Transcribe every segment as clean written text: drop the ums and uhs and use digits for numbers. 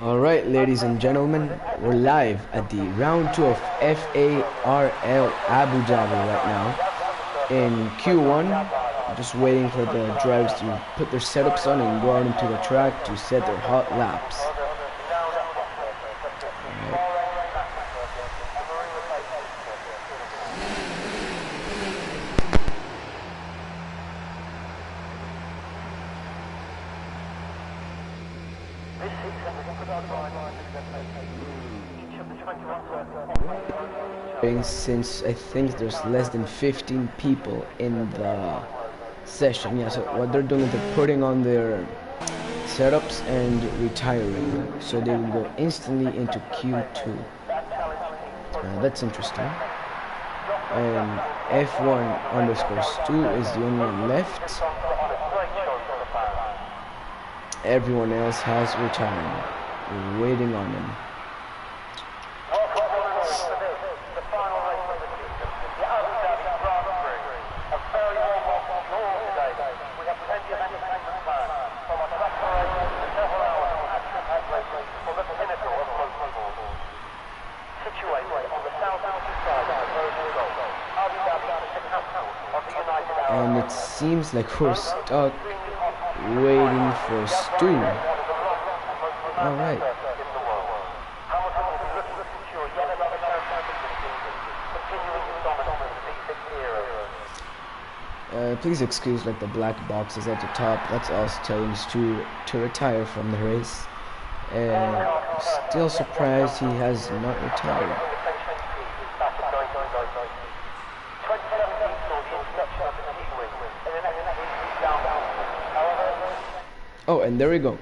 Alright, ladies and gentlemen, we're live at the round 2 of FARL Abu Dhabi right now. In Q1, just waiting for the drivers to put their setups on and go out into the track to set their hot laps. Since I think there's less than 15 people in the session. Yeah, so what they're doing is they're putting on their setups and retiring, so they will go instantly into Q2. That's interesting. And F1_2 is the only one left. Everyone else has retired. We're waiting on them. And it seems like we're stuck waiting for Stu. Alright. Please excuse like the black boxes at the top. That's us telling Stu to retire from the race. And still surprised he has not retired. Oh, and there we go.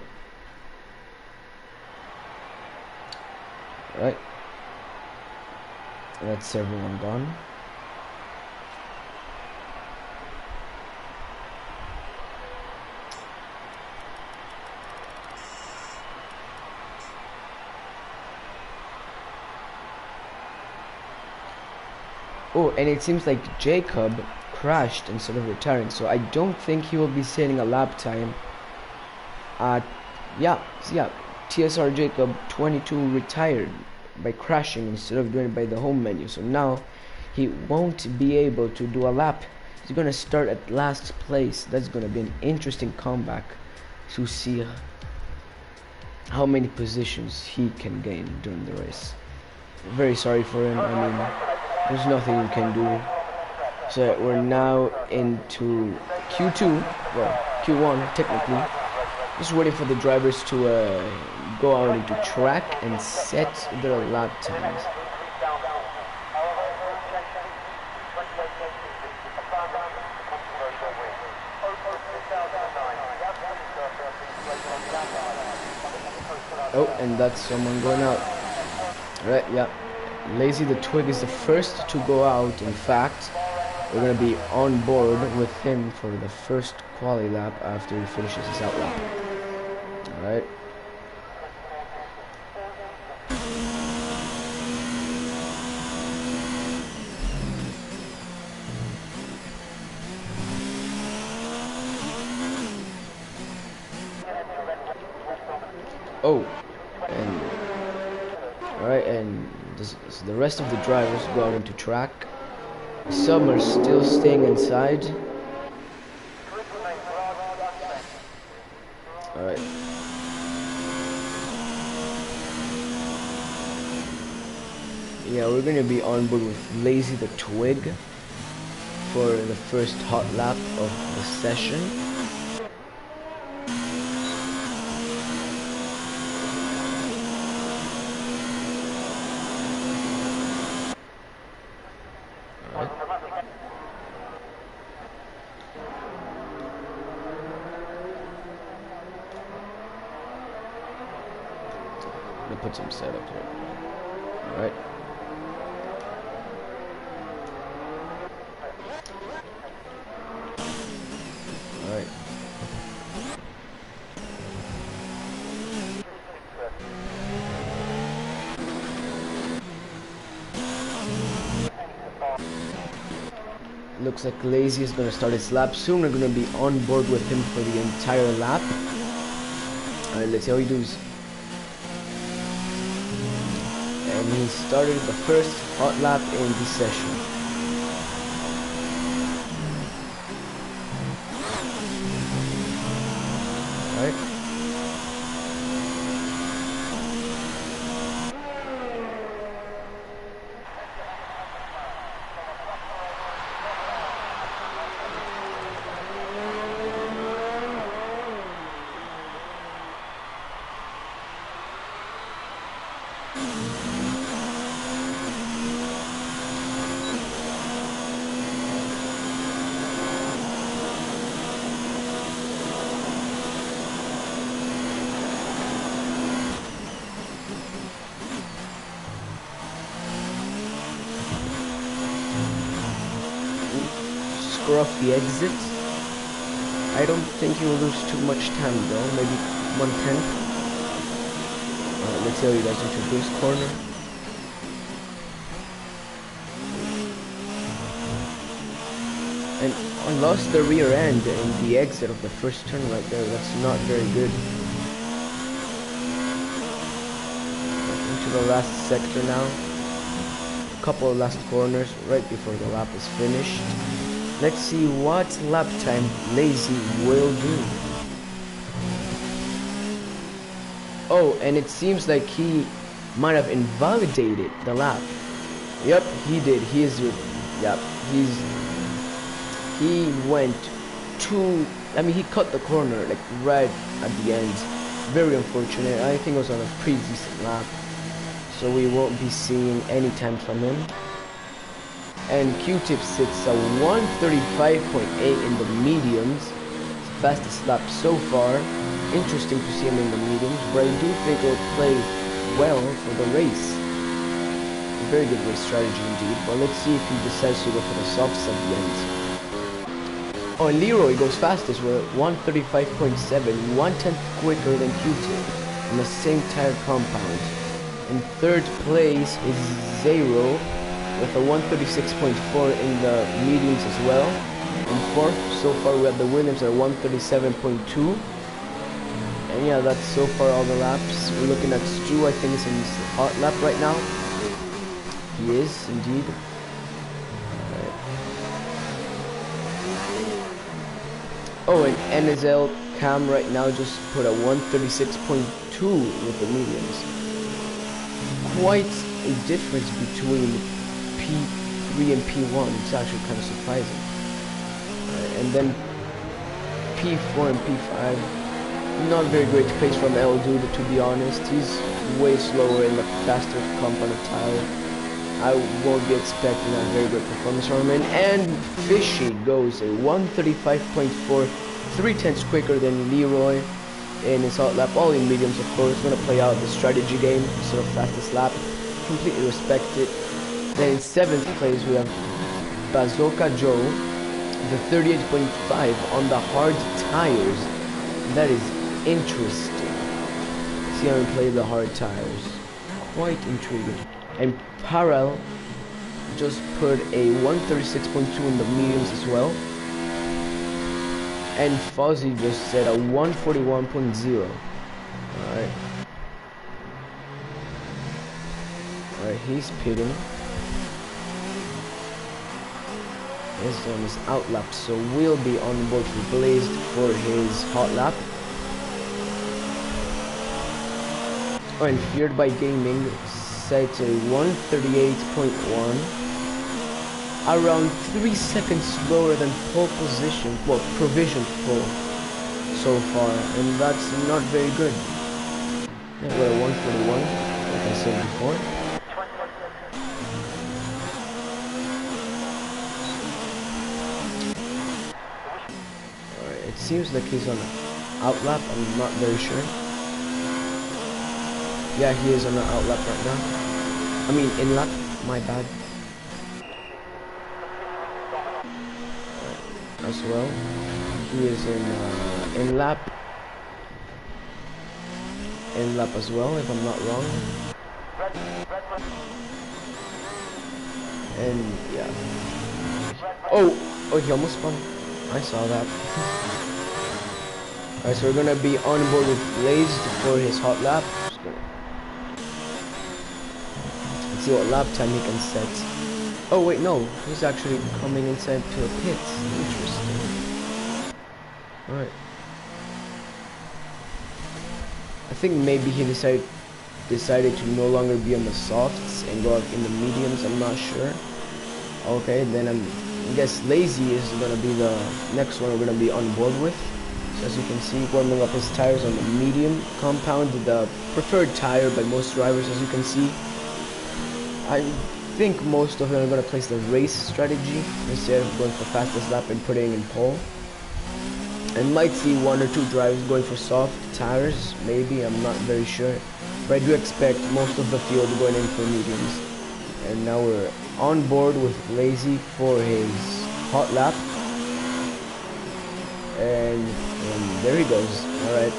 Right. That's everyone gone. Oh, and it seems like Jacob crashed instead of retiring, so I don't think he will be setting a lap time. Yeah, TSR Jacob 22 retired by crashing instead of doing it by the home menu, so now he won't be able to do a lap. He's gonna start at last place. That's gonna be an interesting comeback to see how many positions he can gain during the race. Very sorry for him. I mean, there's nothing you can do. So we're now into Q2, well, Q1 technically. Just waiting for the drivers to go out into track and set their lap times. Oh, and that's someone going out. Right, yeah. Lazy the Twig is the first to go out. In fact, we're going to be on board with him for the first quali lap after he finishes his out lap. Alright. Oh, and alright, and so the rest of the drivers go out into track. Some are still staying inside. Alright. Yeah, we're gonna be on board with Lazy the Twig for the first hot lap of the session. Put some setup here. Alright. Alright. Looks like Lazy is going to start his lap soon. We're going to be on board with him for the entire lap. Alright, let's see how he does. and he started the first hot lap in this session. Alright. Scruffy exit. I don't think he will lose too much time though, maybe 1/10. Let's see how he does into this corner. And I lost the rear end in the exit of the first turn right there. That's not very good. Into the last sector now. A couple of last corners right before the lap is finished. Let's see what lap time Lazy will do. Oh, and it seems like he might have invalidated the lap. Yep, he did. He went he cut the corner like right at the end. Very unfortunate. I think it was on a pretty decent lap, so we won't be seeing any time from him. And Q-Tip sits at 135.8 in the mediums. It's the fastest lap so far. Interesting to see him in the mediums, but I do think he'll play well for the race. A very good race strategy indeed, but let's see if he decides to go for the softs at the end. Oh, and Leroy goes fastest with 135.7, 1/10 quicker than Q-Tip on the same tire compound. In third place is Zero with a 136.4 in the mediums as well. In fourth, so far we have the Williams at 137.2. And yeah, that's so far all the laps. We're looking at Stu, I think is in his hot lap right now. He is, indeed. Right. Oh, and NSL Cam right now just put a 136.2 with the mediums. Quite a difference between P3 and P1. It's actually kind of surprising. And then P4 and P5, not very great pace from El Dude, to be honest. He's way slower in the faster compound of tire. I won't be expecting a very good performance from him. And Fishy goes a 135.4, 3/10 quicker than Leroy in his hot lap, all in mediums of course. Gonna play out the strategy game instead of fastest lap. Completely respect it. Then in 7th place we have Bazooka Joe, the 38.5 on the hard tires. That is interesting. See how we play the hard tires. Quite intriguing. And FARL just put a 136.2 in the mediums as well. And Fuzzy just said a 141.0. Alright. Alright, he's pitting. He's on his out lap, so we'll be on board with Blazed for his hot lap. Oh, and Feared by Gaming set a 138.1, around 3 seconds slower than pole position, well, provisioned pole so far, and that's not very good. Yeah, we're at 141, like I said before. Alright, it seems like he's on an out lap, I'm not very sure. Yeah, he is on an out lap right now. I mean, in lap, my bad. Right, as well. He is in lap. In lap as well, if I'm not wrong. And yeah. Oh, he almost spun. I saw that. Alright, so we're gonna be on board with Blazed for his hot lap. Let's see what lap time he can set. Oh wait, no, he's actually coming inside to a pit. Interesting. Alright. I think maybe he decided to no longer be on the softs and go out in the mediums, I'm not sure. Okay, then I guess Lazy is gonna be the next one we're gonna be on board with. So as you can see, warming up his tires on the medium compound, the preferred tire by most drivers, as you can see. I think most of them are gonna place the race strategy instead of going for fastest lap and putting in pole. And might see one or two drivers going for soft tires, maybe, I'm not very sure. But I do expect most of the field going in for mediums. And now we're on board with Lazy for his hot lap. And there he goes. Alright.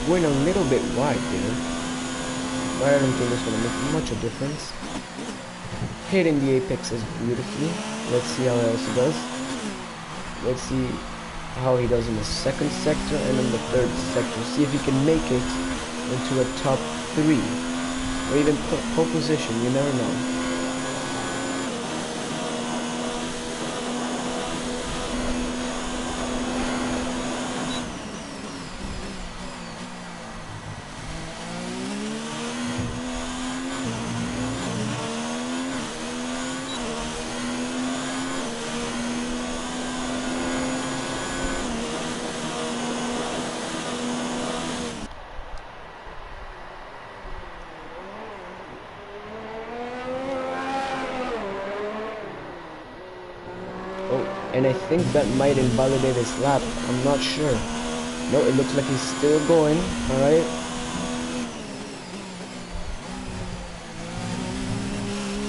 Went a little bit wide there, but I don't think it's going to make much of a difference. Hitting the apexes beautifully. Let's see how else he does. Let's see how he does in the second sector and in the third sector. See if he can make it into a top 3 or even pole position. You never know. And I think that might invalidate his lap. I'm not sure. No, it looks like he's still going. Alright.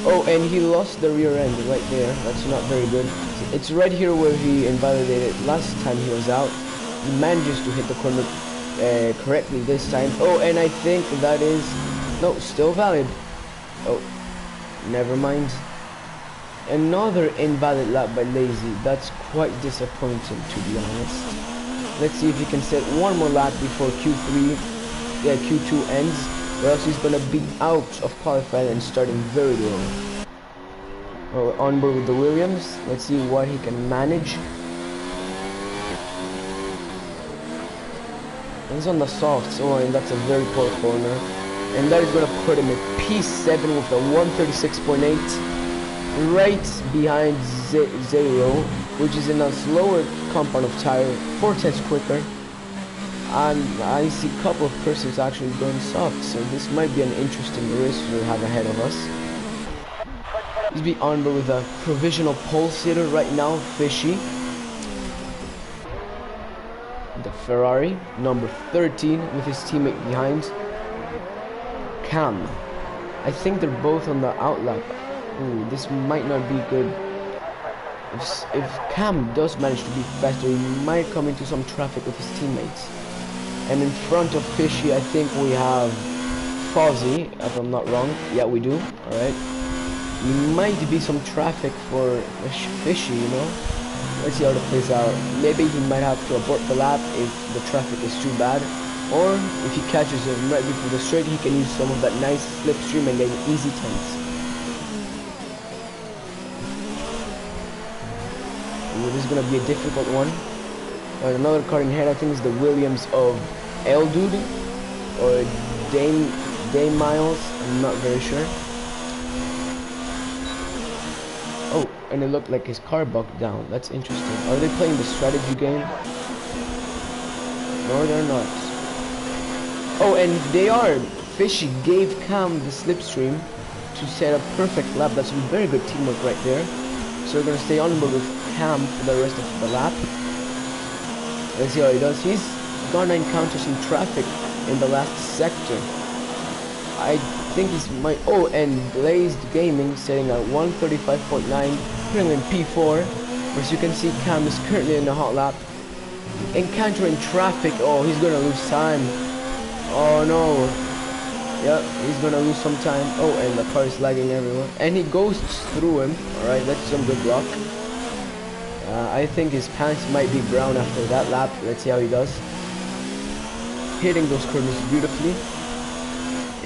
Oh, and he lost the rear end right there. That's not very good. It's right here where he invalidated last time he was out. He manages to hit the corner correctly this time. Oh, and I think that is... No, still valid. Oh, never mind. Another invalid lap by Lazy. That's quite disappointing, to be honest. Let's see if he can set one more lap before Q2 ends, or else he's gonna be out of qualifying and starting very low. Oh, on board with the Williams. Let's see what he can manage. He's on the softs. Oh, and that's a very poor corner. And that is gonna put him in P7 with a 136.8. Right behind Zero, which is in a slower compound of tire, 4/10 quicker. And I see a couple of persons actually going soft, so this might be an interesting race we have ahead of us. He's be on board with a provisional pole sitter right now, Fishy. The Ferrari, number 13, with his teammate behind. Cam. I think they're both on the outlap. Ooh, this might not be good. If Cam does manage to be faster, he might come into some traffic with his teammates. And in front of Fishy, I think we have Fozzie, if I'm not wrong. Yeah, we do. Alright. Might be some traffic for Fishy, you know. Let's see how it plays out. Maybe he might have to abort the lap if the traffic is too bad. Or if he catches him right before the straight, he can use some of that nice slipstream and get easy tenths. This is gonna be a difficult one. Another car in head, I think, is the Williams of L Dude or Dame Miles. I'm not very sure. Oh, and it looked like his car bugged down. That's interesting. Are they playing the strategy game? No, they're not. Oh, and they are. Fishy gave Cam the slipstream to set a perfect lap. That's some very good teamwork right there. So we're gonna stay on board with Cam for the rest of the lap. Let's see how he does. He's gonna encounter some traffic in the last sector. I think he's my... Oh, and Blazed Gaming setting at 135.9, putting in P4. As you can see, Cam is currently in the hot lap. Encountering traffic. Oh, he's gonna lose time. Oh no. Yeah, he's gonna lose some time. Oh, and the car is lagging everywhere. And he goes through him. Alright, that's some good luck. I think his pants might be brown after that lap. Let's see how he does. Hitting those corners beautifully.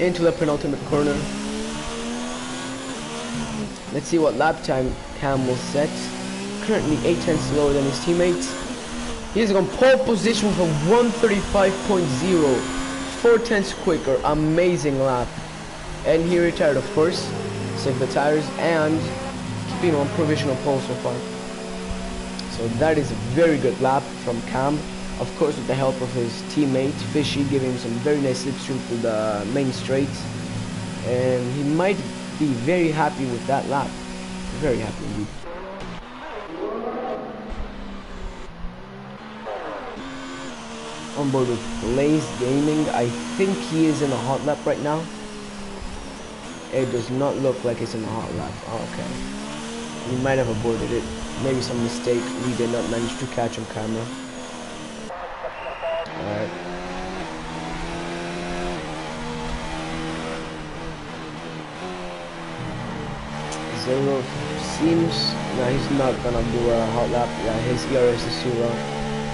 Into the penultimate corner. Let's see what lap time Cam will set. Currently 8 tenths lower than his teammates. He's on pole position for 135.0. 4 tenths quicker. Amazing lap. And he retired, of course. Saved the tires and keeping on provisional pole so far. So that is a very good lap from Cam. Of course, with the help of his teammate Fishy, giving him some very nice slipstream through the main straight. And he might be very happy with that lap. Very happy indeed. On board with Blaze Gaming. I think he is in a hot lap right now. It does not look like it's in a hot lap. Oh, okay. We might have aborted it. Maybe some mistake we did not manage to catch on camera. Alright. Zero seems... No, he's not gonna do a hot lap. Yeah, his ERS is too low.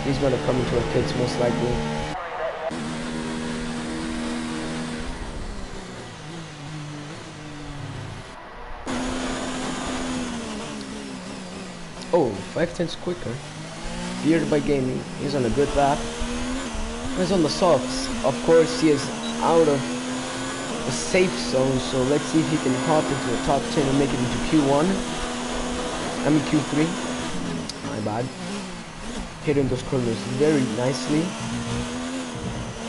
He's gonna come into a pits most likely. Oh, 5 tenths quicker. Feared by Gaming. He's on a good lap. He's on the softs. Of course, he is out of the safe zone, so let's see if he can hop into the top 10 and make it into Q1. I mean Q3. My bad. Hitting those corners very nicely.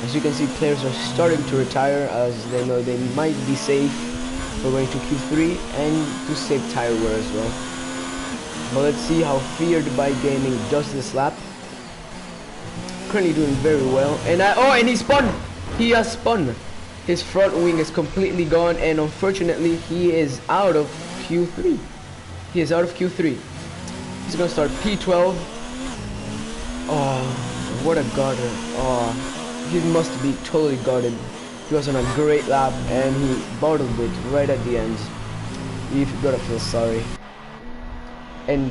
As you can see, players are starting to retire as they know they might be safe for going to Q3 and to save tire wear as well. But let's see how Feared by Gaming does this lap. Currently doing very well. And and he spun! He has spun! His front wing is completely gone, and unfortunately he is out of Q3. He is out of Q3. He's gonna start P12. Oh, what a gutter. Oh, he must be totally gutted. He was on a great lap and he bottled it right at the end. You've gotta feel sorry. And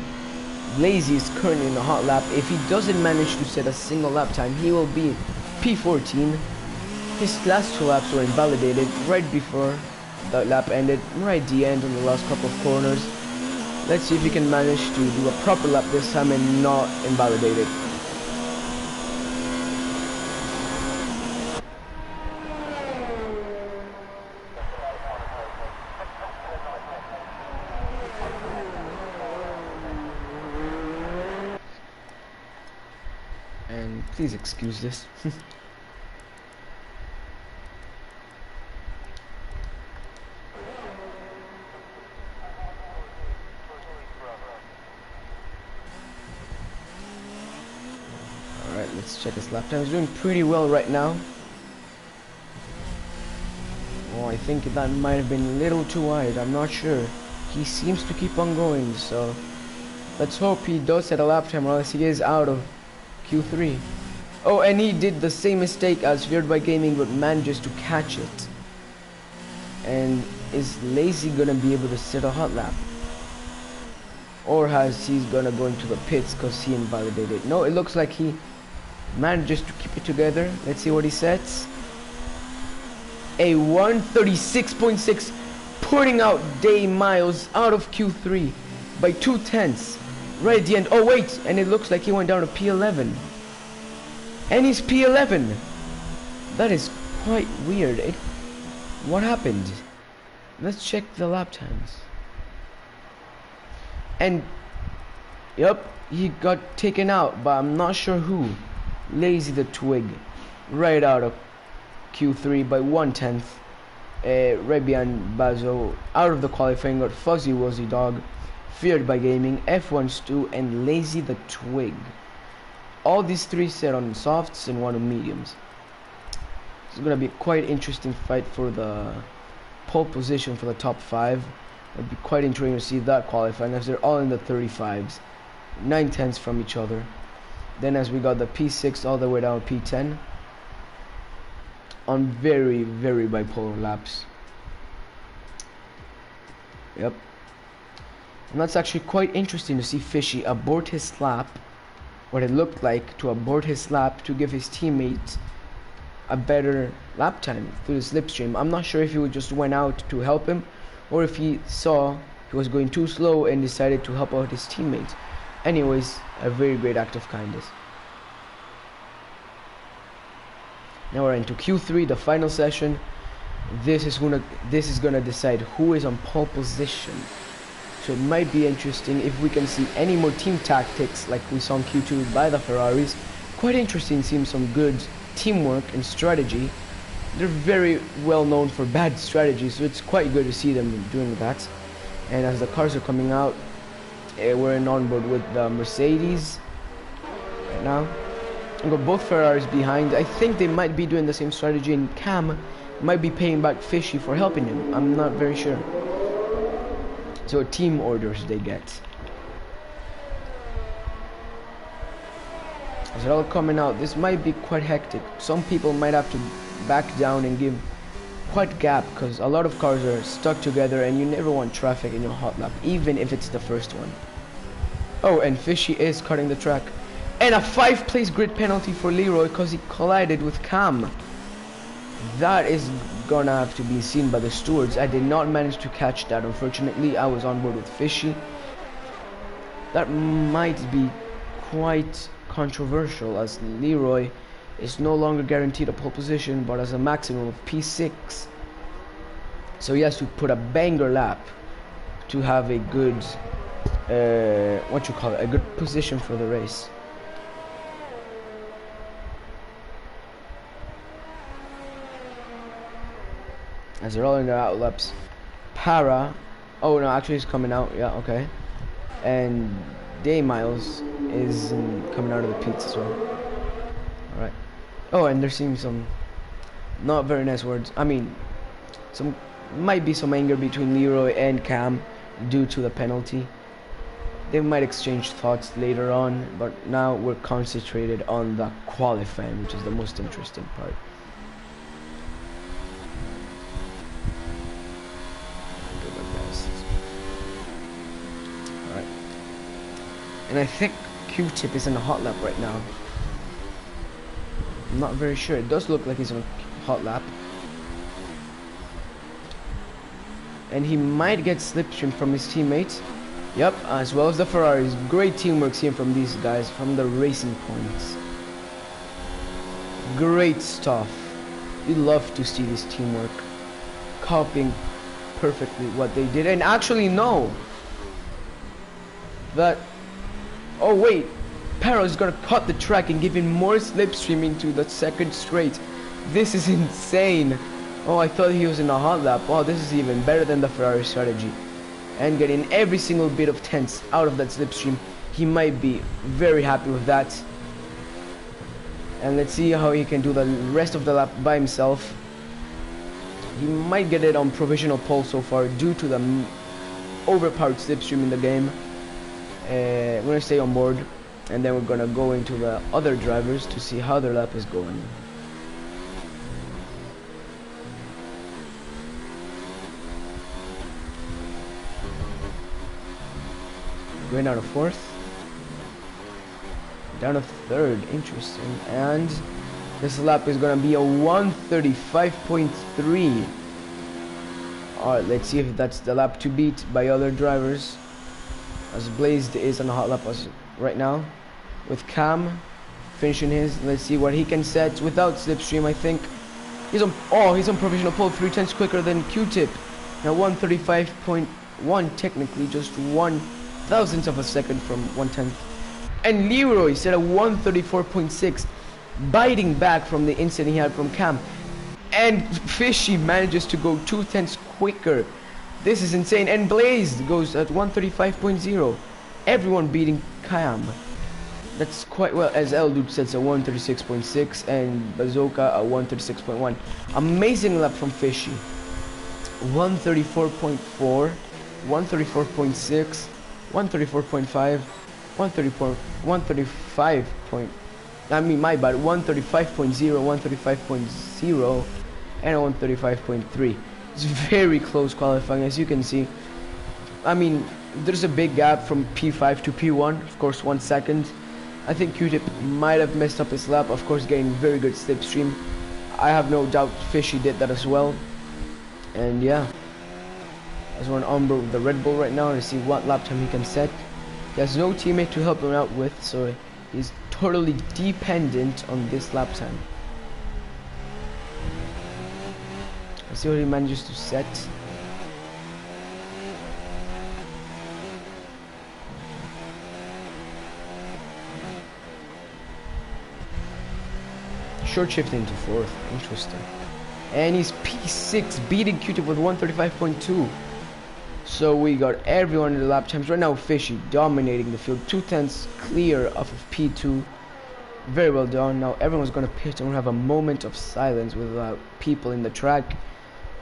Lazy is currently in a hot lap. If he doesn't manage to set a single lap time, he will be P14. His last 2 laps were invalidated right before that lap ended, right at the end on the last couple of corners. Let's see if he can manage to do a proper lap this time and not invalidate it. And please excuse this. Alright, let's check his lap time. He's doing pretty well right now. Oh, I think that might have been a little too wide. I'm not sure. He seems to keep on going, so let's hope he does set a lap time, or else he is out of Q3. Oh, and he did the same mistake as Feared by Gaming, but manages to catch it. And is Lazy gonna be able to set a hot lap? Or has he's gonna go into the pits because he invalidated? No, it looks like he manages to keep it together. Let's see what he sets. A 136.6, putting out Day Miles out of Q3 by 2 tenths. Right at the end. Oh wait, and it looks like he went down to P11. And he's P11. That is quite weird. What happened? Let's check the lap times. And yep, he got taken out, but I'm not sure who. Lazy the Twig, right out of Q3 by 1 tenth. Right behind Bazo. Out of the qualifying got Fuzzy Wuzzy Dog, Feared by Gaming, F1 Stu, and Lazy the Twig. All these 3 set on softs and 1 on mediums. It's gonna be quite interesting fight for the pole position for the top 5. It'd be quite interesting to see that qualifying as they're all in the 35s, 9 tenths from each other. Then as we got the P6 all the way down to P10. on very, very bipolar laps. Yep. And that's actually quite interesting to see Fishy abort his lap, what it looked like to abort his lap to give his teammate a better lap time through the slipstream. I'm not sure if he just went out to help him, or if he saw he was going too slow and decided to help out his teammates. Anyways, a very great act of kindness. Now we're into Q3, the final session. This is gonna decide who is on pole position. So it might be interesting if we can see any more team tactics like we saw in Q2 by the Ferraris. Quite interesting, seems some good teamwork and strategy. They're very well known for bad strategy, so it's quite good to see them doing that. And as the cars are coming out, we're in onboard with the Mercedes right now. We've got both Ferraris behind. I think they might be doing the same strategy, and Cam might be paying back Fishy for helping him. I'm not very sure. So team orders they get. As they're all coming out, this might be quite hectic. Some people might have to back down and give quite gap, because a lot of cars are stuck together and you never want traffic in your hot lap, even if it's the first one. Oh, and Fishy is cutting the track. And a 5-place grid penalty for Leroy because he collided with Cam. That is gonna have to be seen by the stewards. I did not manage to catch that, unfortunately. I was on board with Fishy. That might be quite controversial, as Leroy is no longer guaranteed a pole position but has a maximum of P6, so he has to put a banger lap to have a good a good position for the race. As they're all in their out laps, oh no, actually he's coming out, yeah, okay, and Day Miles is coming out of the pits as well. Alright. Oh, and they're seeing some not very nice words. I mean, might be some anger between Leroy and Cam due to the penalty. They might exchange thoughts later on, but now we're concentrated on the qualifying, which is the most interesting part. Alright. And I think Q-Tip is in a hot lap right now. I'm not very sure. It does look like he's on a hot lap. And he might get slipstream from his teammates. Yep, as well as the Ferraris. Great teamwork seen from these guys, from the racing points. Great stuff. You love to see this teamwork. Copying perfectly what they did. And actually, no. That... Oh, wait. Paro's gonna cut the track and give him more slipstream into the second straight. This is insane. Oh, I thought he was in a hot lap. Oh, this is even better than the Ferrari strategy. And getting every single bit of tenths out of that slipstream. He might be very happy with that. And let's see how he can do the rest of the lap by himself. He might get it on provisional pole so far due to the overpowered slipstream in the game. We're gonna stay on board, and then we're gonna go into the other drivers to see how their lap is going. Going out of fourth, down to third, interesting. And this lap is gonna be a 1:35.3. Alright, let's see if that's the lap to beat by other drivers, as Blazed is on a hot lap right now with Cam finishing his. Let's see what he can set without slipstream. I think he's on provisional pole, 3 tenths quicker than Q-Tip. Now 1:35.1, technically just 1/1000th of a second from 1/10. And Leroy set a 1:34.6, biting back from the incident he had from Cam. And Fishy manages to go 2 tenths quicker. This is insane. And Blazed goes at 1:35.0. Everyone beating Cam. That's quite well, as Eldude sets a 1:36.6 and Bazooka a 1:36.1. Amazing lap from Fishy. 1:34.4, 1:34.6, 1:34.5, 1:35. I mean, my bad, 135.0, 135.0, and 135.3. It's very close qualifying, as you can see. I mean, there's a big gap from P5 to P1, of course, 1 second. I think Q-Tip might have messed up his lap, of course, getting very good slipstream. I have no doubt Fishy did that as well. And yeah, I just want to on board with the Red Bull right now to see what lap time he can set. He has no teammate to help him out with, so he's totally dependent on this lap time. Let's see what he manages to set. Short shifting to 4th, interesting. And he's P6, beating Q-Tip with 135.2. So we got everyone in the lap times. Right now Fishy dominating the field, 2/10 clear off of P2. Very well done. Now everyone's gonna pit and we'll have a moment of silence with people in the track.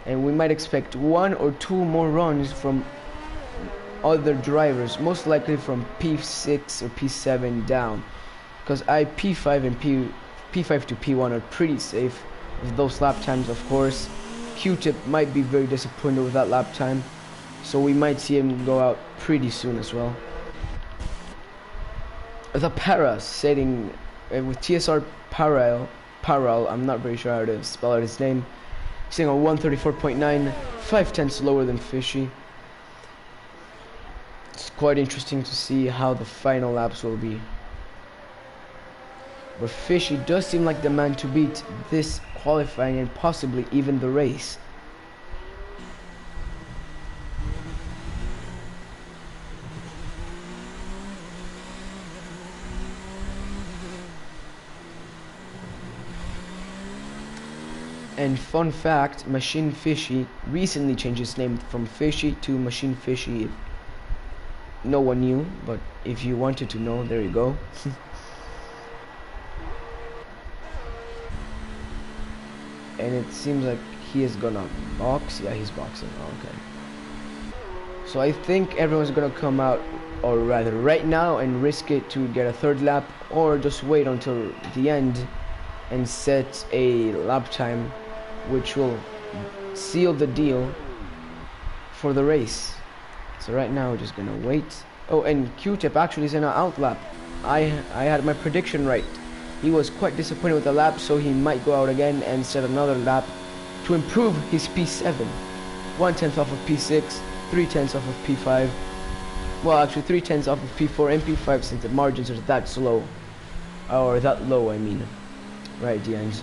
And we might expect 1 or 2 more runs from other drivers, most likely from P6 or P7 down. Because P5 and P5 to P1 are pretty safe with those lap times, of course. Q-Tip might be very disappointed with that lap time, so we might see him go out pretty soon as well. The Para setting with TSR Parallel, I'm not very sure how to spell out his name, sitting on 134.9, 5/10 lower than Fishy. It's quite interesting to see how the final laps will be. But Fishy does seem like the man to beat this qualifying and possibly even the race. And fun fact, Machine Fishy recently changed his name from Fishy to Machine Fishy. No one knew, but if you wanted to know, there you go. And it seems like he is gonna box. Yeah, he's boxing. Okay. So I think everyone's gonna come out, or rather right now, and risk it to get a 3rd lap, or just wait until the end and set a lap time which will seal the deal for the race. So right now we're just gonna wait. Oh, and Q-Tip actually is in an out lap. I had my prediction right. He was quite disappointed with the lap, so he might go out again and set another lap to improve his P7. 1/10 off of P6, 3/10 off of P5. Well, actually 3/10 off of P4 and P5 since the margins are that slow. Or that low, I mean. Right at the end.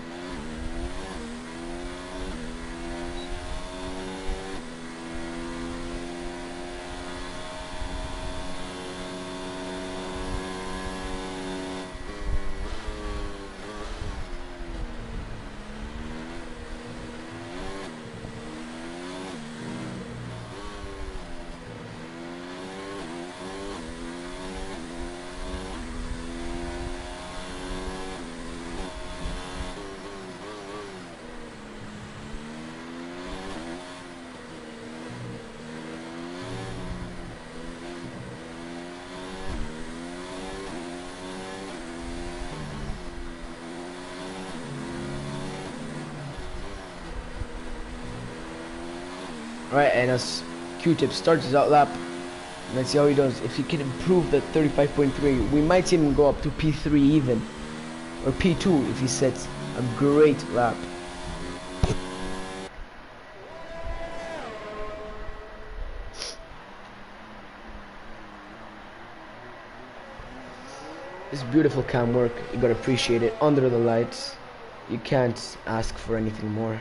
Right, and as Q-Tip starts his out lap, let's see how he does. If he can improve that 35.3, we might see him go up to P3 even, or P2 if he sets a great lap. It's beautiful cam work, you gotta appreciate it. Under the lights, you can't ask for anything more.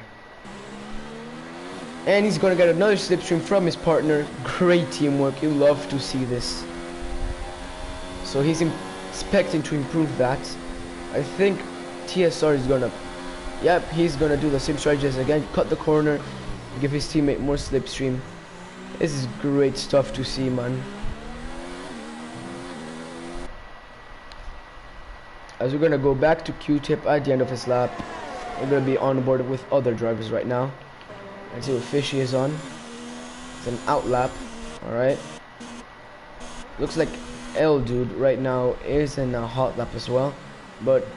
And he's gonna get another slipstream from his partner. Great teamwork, you love to see this. So he's expecting to improve that. I think TSR is gonna, yep, he's gonna do the same strategies again, cut the corner, give his teammate more slipstream. This is great stuff to see, man. As we're gonna go back to Q-Tip at the end of his lap, we're gonna be on board with other drivers right now. Let's see what Fishy is on. It's an out lap, alright. Looks like L Dude right now is in a hot lap as well, but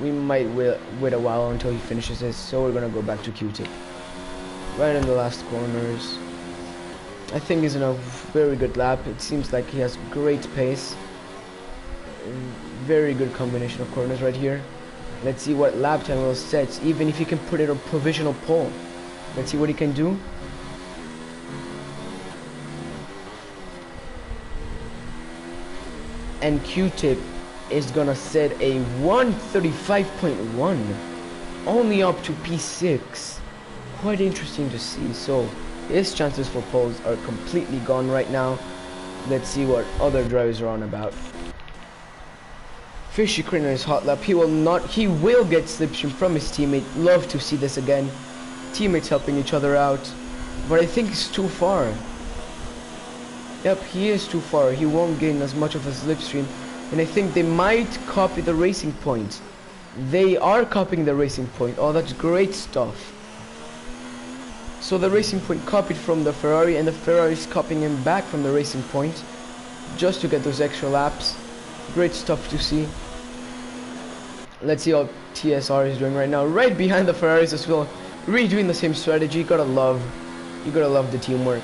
we might wait a while until he finishes this, so we're gonna go back to Q-Tip. Right in the last corners. I think he's in a very good lap. It seems like he has great pace. Very good combination of corners right here. Let's see what lap time will set, even if he can put it on provisional pole. Let's see what he can do. And Q-Tip is gonna set a 135.1, only up to P6. Quite interesting to see. So his chances for poles are completely gone right now. Let's see what other drivers are on about. Fishy Crane on his hot lap. He will get slipstream from his teammate. Love to see this again. Teammates helping each other out. But I think it's too far. Yep, he is too far. He won't gain as much of a slipstream. And I think they might copy the racing point. They are copying the racing point. Oh, that's great stuff. So the racing point copied from the Ferrari, and the Ferrari is copying him back from the racing point just to get those extra laps. Great stuff to see. Let's see how TSR is doing right now. Right behind the Ferraris as well. Redoing the same strategy. You gotta love the teamwork.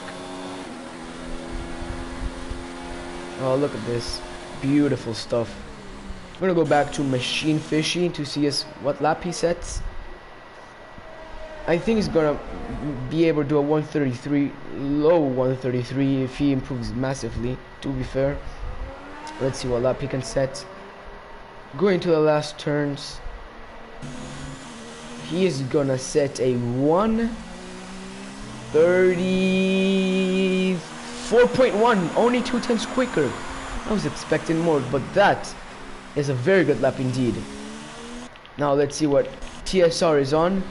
Oh, look at this. Beautiful stuff. I'm gonna go back to Machine Fishy to see what lap he sets. I think he's gonna be able to do a 133, low 133 if he improves massively, to be fair. Let's see what lap he can set. Going to the last turns. He is gonna set a 134.1, only 2/10 quicker. I was expecting more, but that is a very good lap indeed. Now let's see what TSR is on.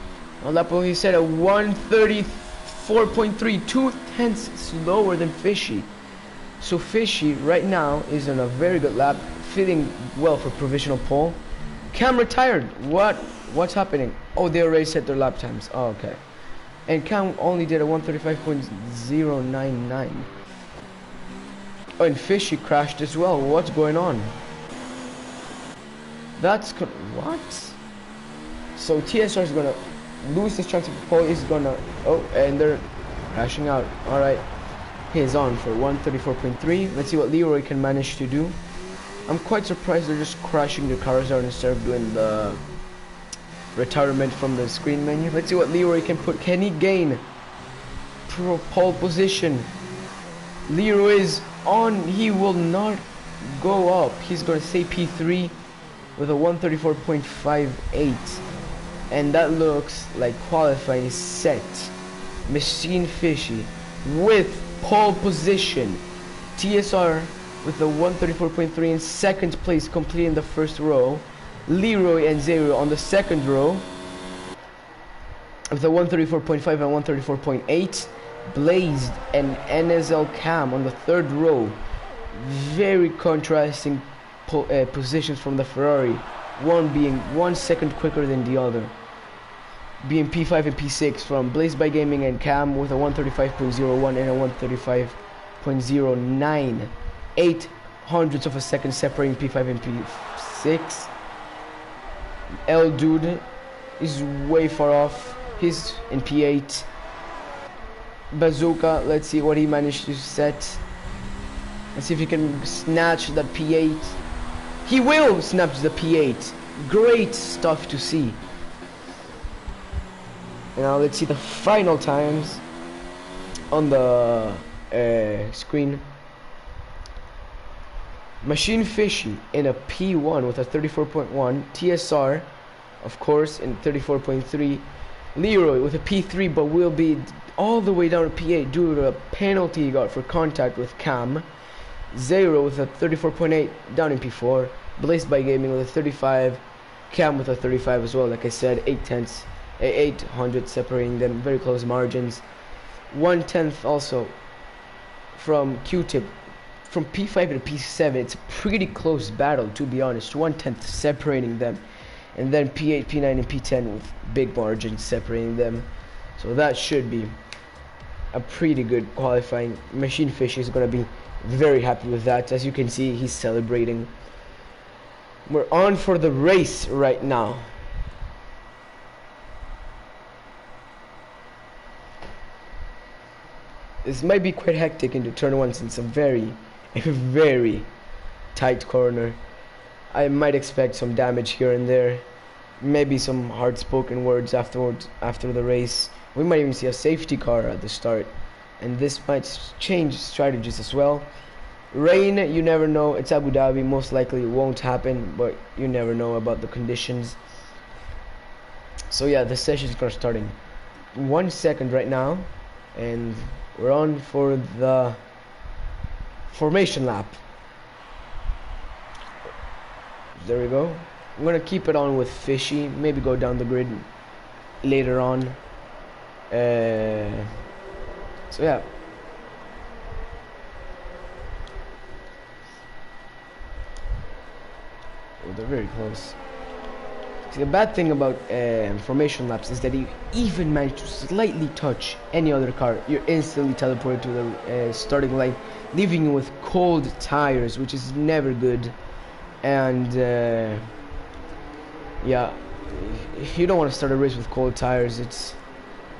On lap only set a 134.3, 2/10 slower than Fishy. So Fishy right now is on a very good lap, feeling well for provisional pole. Cam retired. What's happening? Oh, they already set their lap times. Oh, okay. And Cam only did a 135.099. Oh, and Fishy crashed as well. What's going on? What? So TSR is gonna lose his chance of pole. Is gonna and they're crashing out. All right, he's on for 134.3. Let's see what Leroy can manage to do. I'm quite surprised they're just crashing the cars out instead of doing the retirement from the screen menu. Let's see what Leroy can put. Can he gain pole position? Leroy is on. He will not go up. He's gonna say P3 with a 134.58, and that looks like qualifying is set. Machine Fishy with pole position. TSR with the 134.3 in second place, completing the first row. Leroy and Zero on the second row with the 134.5 and 134.8. Blazed and NSL Cam on the third row. Very contrasting positions from the Ferrari, one being 1 second quicker than the other, being P5 and P6 from Blazed by Gaming and Cam with a 135.01 and a 135.09, 800ths of a second separating P5 and P6. L Dude is way far off. He's in P8. Bazooka, let's see what he managed to set. Let's see if he can snatch that P8. He will snatch the P8. Great stuff to see. And now let's see the final times on the screen. Machine Fishy in a P1 with a 34.1. TSR, of course, in 34.3. Leroy with a P3, but will be all the way down to P8 due to a penalty he got for contact with Cam. Zero with a 34.8 down in P4. Blazed by Gaming with a 35. Cam with a 35 as well. Like I said, 800 separating them, very close margins. 1/10 also from Q-Tip. From P5 to P7, it's a pretty close battle, to be honest. 1/10 separating them. And then P8, P9, and P10 with big margins separating them. So that should be a pretty good qualifying. Machine Fish is going to be very happy with that. As you can see, he's celebrating. We're on for the race right now. This might be quite hectic into turn 1 since a very tight corner. I might expect some damage here and there. Maybe some hard-spoken words afterwards after the race. We might even see a safety car at the start. And this might change strategies as well. Rain, you never know. It's Abu Dhabi. Most likely it won't happen, but you never know about the conditions. So yeah, the session is going to start in 1 second right now. And we're on for the formation lap. There we go. I'm gonna keep it on with Fishy. Maybe go down the grid later on. So yeah. Oh, they're very close. See, the bad thing about formation laps is that you even manage to slightly touch any other car, you're instantly teleported to the starting line, leaving you with cold tires, which is never good. And yeah, if you don't want to start a race with cold tires, it's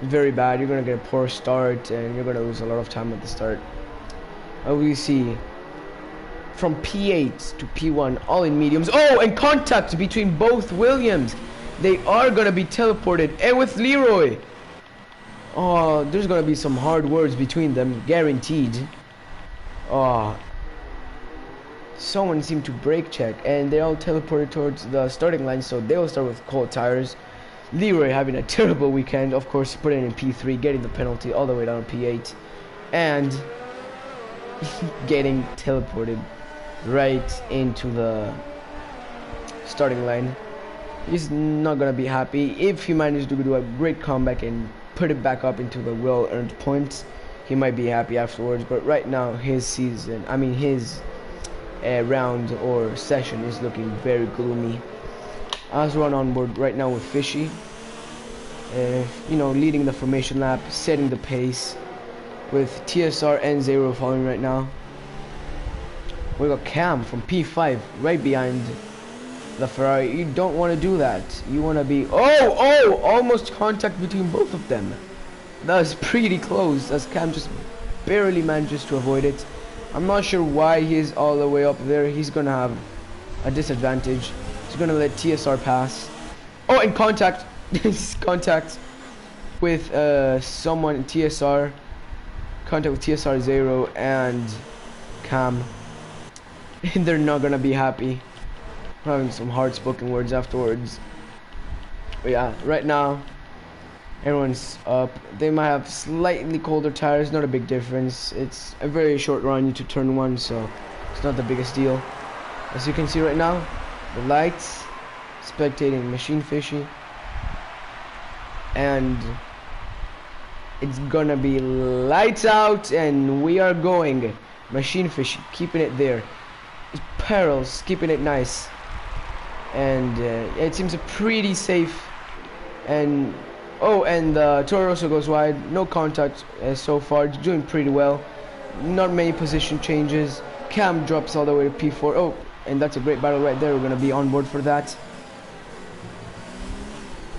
very bad. You're gonna get a poor start and you're gonna lose a lot of time at the start. We see from P8 to P1, all in mediums. Oh, and contact between both Williams. They are gonna be teleported, and with Leroy. Oh, there's gonna be some hard words between them, guaranteed. Oh, someone seemed to brake check, and they all teleported towards the starting line, so they will start with cold tires. Leroy having a terrible weekend, of course, putting in P3, getting the penalty all the way down to P8, and getting teleported right into the starting line. He's not gonna be happy. If he manages to do a great comeback and put it back up into the well-earned points, he might be happy afterwards. But right now, his season, his round or session is looking very gloomy. As we're on board right now with Fishy, leading the formation lap, setting the pace, with TSR and Zero following right now. We got Cam from P5 right behind the Ferrari. You don't want to do that. You want to be... Oh! Almost contact between both of them. That was pretty close, as Cam just barely manages to avoid it. I'm not sure why he's all the way up there. He's going to have a disadvantage. He's going to let TSR pass. Oh, and contact. Contact with someone in TSR. Contact with TSR 0 and Cam. And they're not gonna be happy. We're having some hard spoken words afterwards. But yeah, right now everyone's up. They might have slightly colder tires, not a big difference. It's a very short run into turn 1, so it's not the biggest deal. As you can see right now, the lights, spectating Machine Fishy, and it's gonna be lights out, and we are going. Machine Fishy keeping it there. Perils keeping it nice, and it seems a pretty safe. And Toro Rosso goes wide. No contact so far. Doing pretty well. Not many position changes. Cam drops all the way to P4. Oh, and that's a great battle right there. We're gonna be on board for that.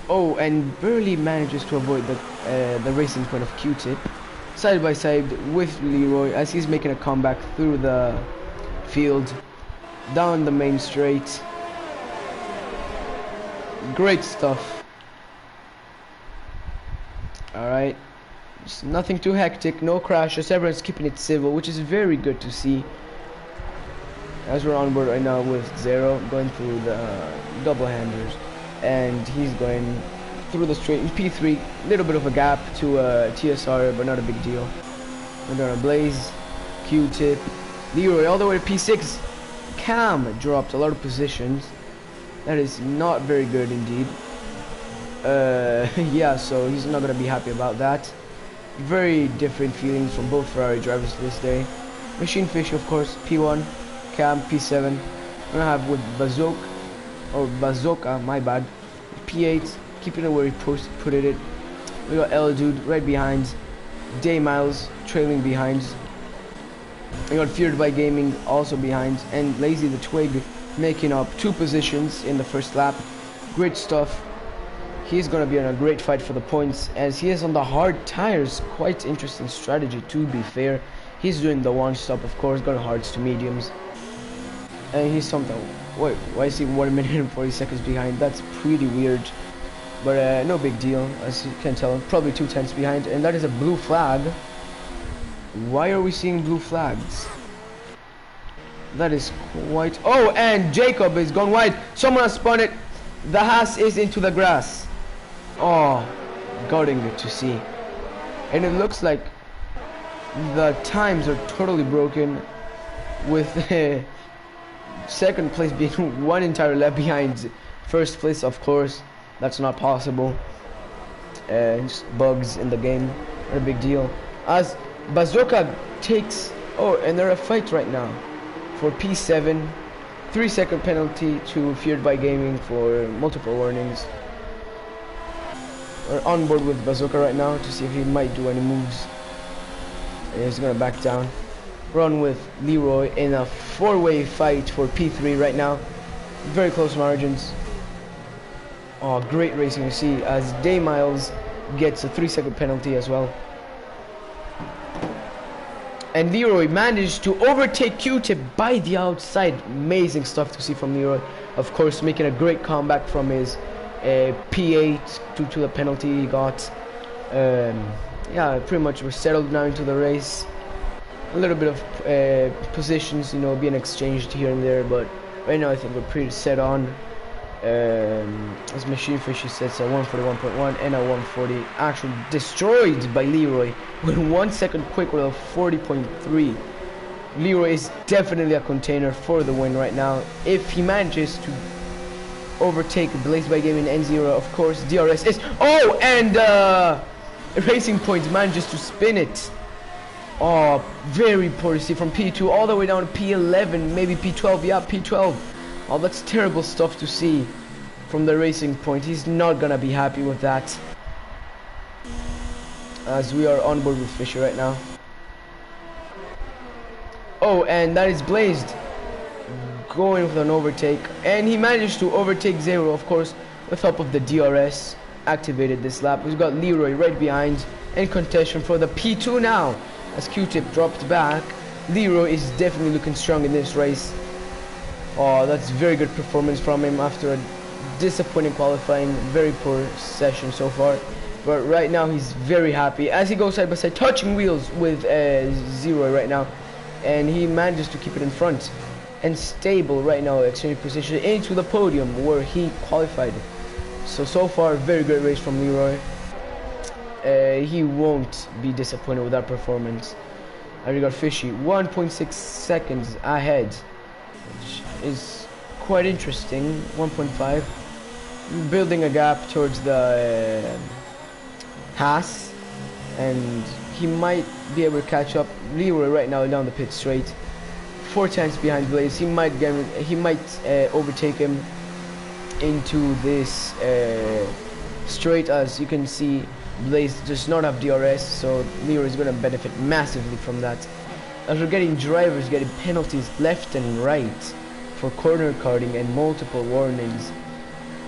Oh, and barely manages to avoid the racing point of Q-Tip. Side by side with Leroy as he's making a comeback through the field, down the main straight. Great stuff. Alright, just nothing too hectic, no crashes, everyone's keeping it civil, which is very good to see. As we're on board right now with Zero, going through the double handers, and he's going through the straight in P3. Little bit of a gap to TSR, but not a big deal. We're gonna Blaze, Q-Tip, Leroy all the way to P6. Cam dropped a lot of positions. That is not very good indeed. Yeah, so he's not gonna be happy about that. Very different feelings from both Ferrari drivers this day. Machine Fish, of course, P1, Cam P7. We're gonna have with Bazooka, my bad, P8, keeping it where he put it. We got L Dude right behind, Day Miles trailing behind. We got Feared by Gaming also behind, and Lazy the Twig making up 2 positions in the first lap. Great stuff. He's gonna be in a great fight for the points as he is on the hard tires. Quite interesting strategy, to be fair. He's doing the one stop, of course, going hards to mediums. And he's something. Wait, why is he 1 minute and 40 seconds behind? That's pretty weird. But no big deal, as you can tell. Probably 2 tenths behind. And that is a blue flag. Why are we seeing blue flags? That is quite... Oh, and Jacob is gone wide. Someone has spun it. The Haas is into the grass. Oh, gutting it to see. And it looks like the times are totally broken, with second place being 1 entire lap behind first place. Of course, that's not possible. Just bugs in the game, not a big deal. As Bazooka takes... Oh, and they're a fight right now for P7. 3-second penalty to Feared by Gaming for multiple warnings. We're on board with Bazooka right now to see if he might do any moves. And he's gonna back down. Run with Leroy in a 4-way fight for P3 right now. Very close margins. Oh, great racing you see as Day Miles gets a 3-second penalty as well. And Leroy managed to overtake Q-Tip by the outside. Amazing stuff to see from Leroy. Of course, making a great comeback from his P8 due to the penalty he got. Yeah, pretty much we're settled now into the race. A little bit of positions, you know, being exchanged here and there, but right now I think we're pretty set on. As Machine Fishy sets at 141.1 and at 140, actually destroyed by Leroy with 1 second quick with a 40.3. Leroy is definitely a container for the win right now. If he manages to overtake Blazed by Gaming N0, of course, DRS is... Oh, and Racing Point manages to spin it. Oh, very poor to see from P2 all the way down to P11, maybe P12, yeah, P12. Oh, that's terrible stuff to see from the Racing Point. He's not gonna be happy with that. As we are on board with Fisher right now. Oh, and that is Blazed going with an overtake. And he managed to overtake Zero, of course, with help of the DRS activated this lap. We've got Leroy right behind in contention for the P2 now. As Q-Tip dropped back, Leroy is definitely looking strong in this race. Oh, that's very good performance from him after a disappointing qualifying. Very poor session so far. But right now he's very happy as he goes side by side, touching wheels with Zero right now. And he manages to keep it in front. And stable right now, exchanging position into the podium where he qualified. So far, very great race from Leroy. He won't be disappointed with that performance. And we got Fishy 1.6 seconds ahead, which is quite interesting. 1.5, building a gap towards the Haas, and he might be able to catch up. Leroy right now down the pit straight, 4 tenths behind Blaze. He might overtake him into this straight. As you can see, Blaze does not have DRS, so Leroy is going to benefit massively from that. As we're getting drivers getting penalties left and right for corner carding and multiple warnings.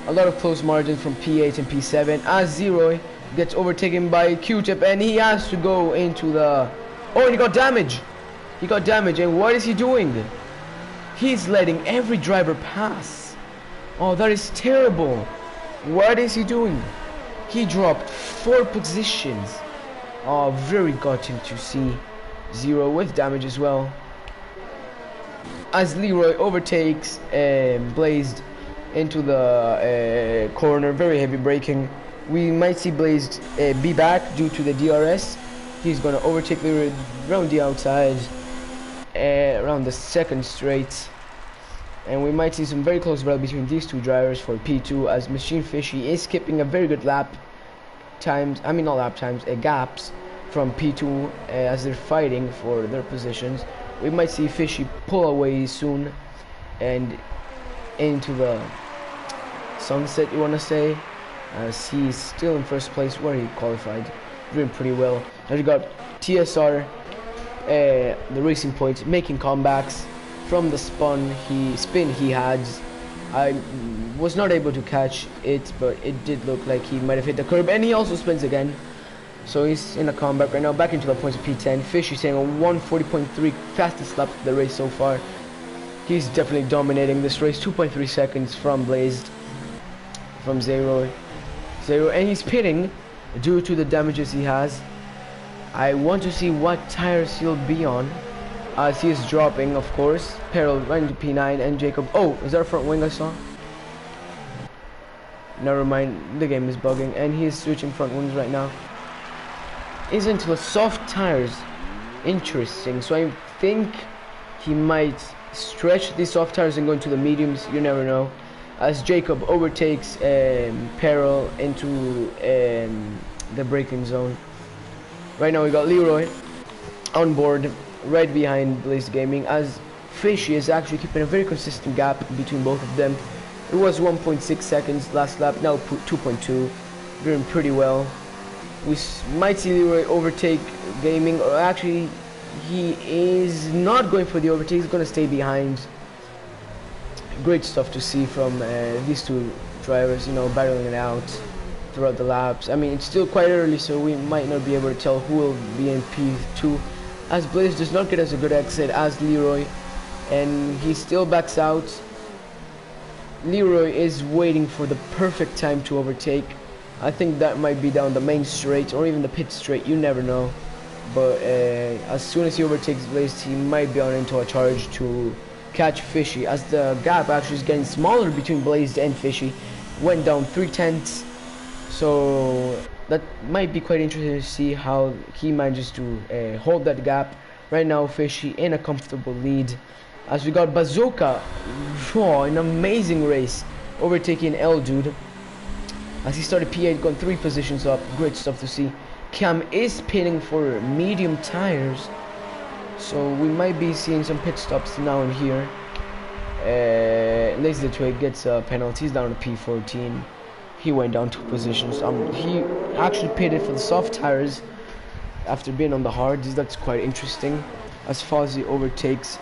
A lot of close margins from P8 and P7 as Zero gets overtaken by Q-Tip, and he has to go into the... Oh, and he got damage. He got damage, and what is he doing? He's letting every driver pass. Oh, that is terrible. What is he doing? He dropped 4 positions. Oh, very gutting to see. Zero with damage as well. As Leroy overtakes Blazed into the corner, very heavy braking. We might see Blazed be back due to the DRS. He's going to overtake Leroy around the outside, around the second straight. And we might see some very close battle between these two drivers for P2 as Machine Fishy is skipping a very good lap times, I mean not lap times, gaps from P2 as they're fighting for their positions. We might see Fishy pull away soon and into the sunset, you want to say, as he's still in first place where he qualified, doing pretty well. Now we got TSR, the Racing Point, making comebacks from the spin he had. I was not able to catch it, but it did look like he might have hit the curb, and he also spins again. So he's in a comeback right now, back into the points of P10. Fishy saying a 140.3, fastest lap of the race so far. He's definitely dominating this race. 2.3 seconds from Blazed, from Zero, and he's pitting due to the damages he has. I want to see what tires he'll be on, as he is dropping, of course. Peril right into P9, and Jacob. Oh, is that a front wing I saw? Never mind, the game is bugging, and he is switching front wings right now. He's into the soft tires. Interesting. So I think he might stretch these soft tires and go into the mediums. You never know. As Jacob overtakes Peril into the braking zone. Right now we got Leroy on board, right behind Blaze Gaming, as Fishy is actually keeping a very consistent gap between both of them. It was 1.6 seconds last lap, now 2.2, doing pretty well. We might see Leroy overtake Gaming, or actually he is not going for the overtake, he's going to stay behind. Great stuff to see from these two drivers, you know, battling it out throughout the laps. I mean, it's still quite early, so we might not be able to tell who will be in P2, as Blaze does not get us a good exit as Leroy, and he still backs out. Leroy is waiting for the perfect time to overtake. I think that might be down the main straight or even the pit straight, you never know. But as soon as he overtakes Blaze, he might be on into a charge to catch Fishy, as the gap actually is getting smaller between Blaze and Fishy. Went down 3/10, so that might be quite interesting to see how he manages to hold that gap. Right now Fishy in a comfortable lead, as we got Bazooka. Oh, an amazing race, overtaking L Dude as he started P8, gone 3 positions up. Great stuff to see. Cam is pitting for medium tires, so we might be seeing some pit stops now and here. Lazy the Twig gets a penalty. He's down to P14. He went down 2 positions. He actually pitted for the soft tires after being on the hards. That's quite interesting. As Fozzie overtakes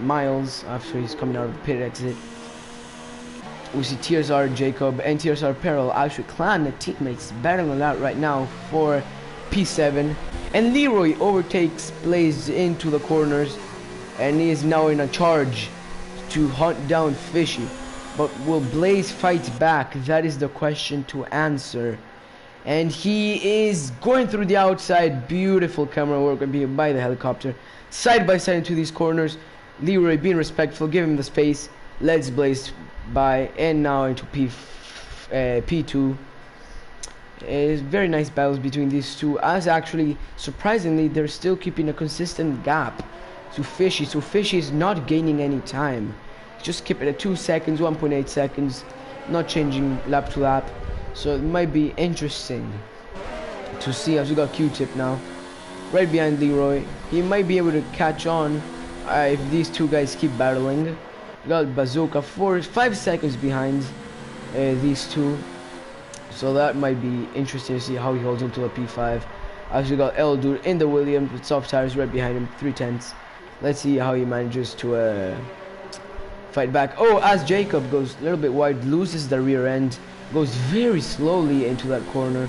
Miles after he's coming out of the pit exit. We see TSR Jacob and TSR Peril, actually clan teammates, battling out right now for P7. And Leroy overtakes Blaze into the corners, and he is now in a charge to hunt down Fishy. But will Blaze fight back? That is the question to answer. And he is going through the outside. Beautiful camera work by the helicopter. Side by side into these corners. Leroy being respectful, give him the space. Let's Blaze by, and now into P2. Very nice battles between these two, as actually surprisingly they're still keeping a consistent gap to Fishy. So Fishy is not gaining any time. Just keep it at 2 seconds, 1.8 seconds, not changing lap to lap. So it might be interesting to see, as we got Q-Tip now right behind Leroy. He might be able to catch on if these two guys keep battling. We got Bazooka 5 seconds behind these two, so that might be interesting to see how he holds into a P5. As we got L Dude in the Williams with soft tires right behind him, 3/10. Let's see how he manages to fight back. Oh, as Jacob goes a little bit wide, loses the rear end, goes very slowly into that corner,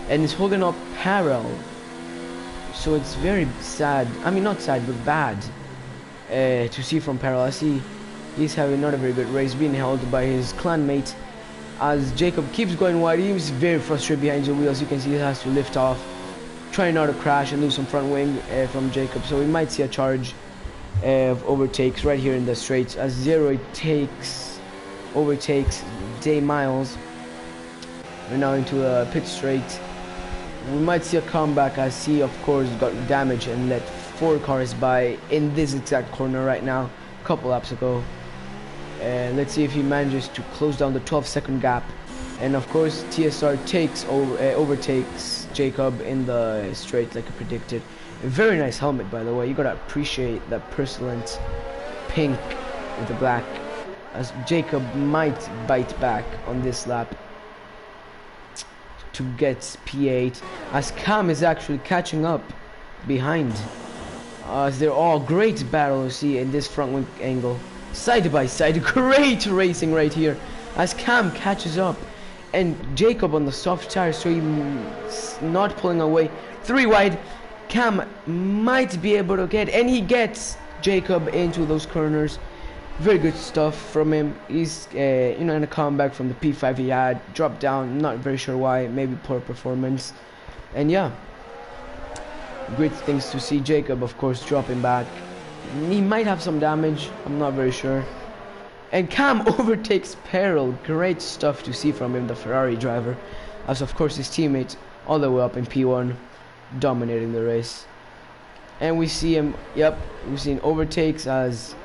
and is holding up Peril. So it's very sad, I mean not sad but bad to see from Peril. I see he's having not a very good race, being held by his clanmate. As Jacob keeps going wide, he's very frustrated behind the wheels. You can see he has to lift off, trying not to crash and lose some front wing from Jacob. So we might see a charge of overtakes right here in the straights, as Zero overtakes Day Miles. We're now into a pit straight. We might see a comeback, as he of course got damaged and let 4 cars by in this exact corner right now, a couple laps ago. Let's see if he manages to close down the 12-second gap. And of course TSR overtakes Jacob in the straight like I predicted. A very nice helmet, by the way. You gotta appreciate that porcelain pink with the black, as Jacob might bite back on this lap to get P8, as Cam is actually catching up behind. They're all great battle you see in this front wing angle. Side by side, great racing right here as Cam catches up. And Jacob on the soft tire, so he's not pulling away. 3 wide. Cam might be able to get, and he gets Jacob into those corners. Very good stuff from him. He's you know, in a comeback from the P5 he had. Dropped down, not very sure why. Maybe poor performance. And yeah, great things to see. Jacob, of course, dropping back. He might have some damage. I'm not very sure. And Cam overtakes Peril. Great stuff to see from him, the Ferrari driver. As of course his teammate all the way up in P1, dominating the race. And we see him, yep, we've seen overtakes as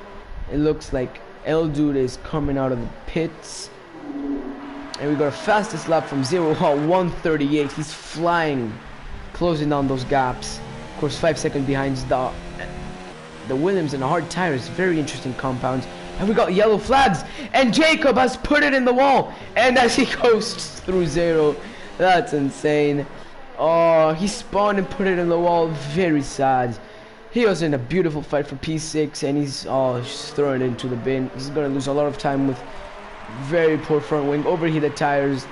it looks like El Dude is coming out of the pits. And we got a fastest lap from 0 138. He's flying, closing down those gaps. Of course 5 seconds behind the Williams and the hard tires. Very interesting compounds. And we got yellow flags, and Jacob has put it in the wall, and as he coasts through 0, that's insane. Oh, he spawned and put it in the wall. Very sad. He was in a beautiful fight for P6, and he's just throwing it into the bin. He's gonna lose a lot of time with very poor front wing, overheated tires.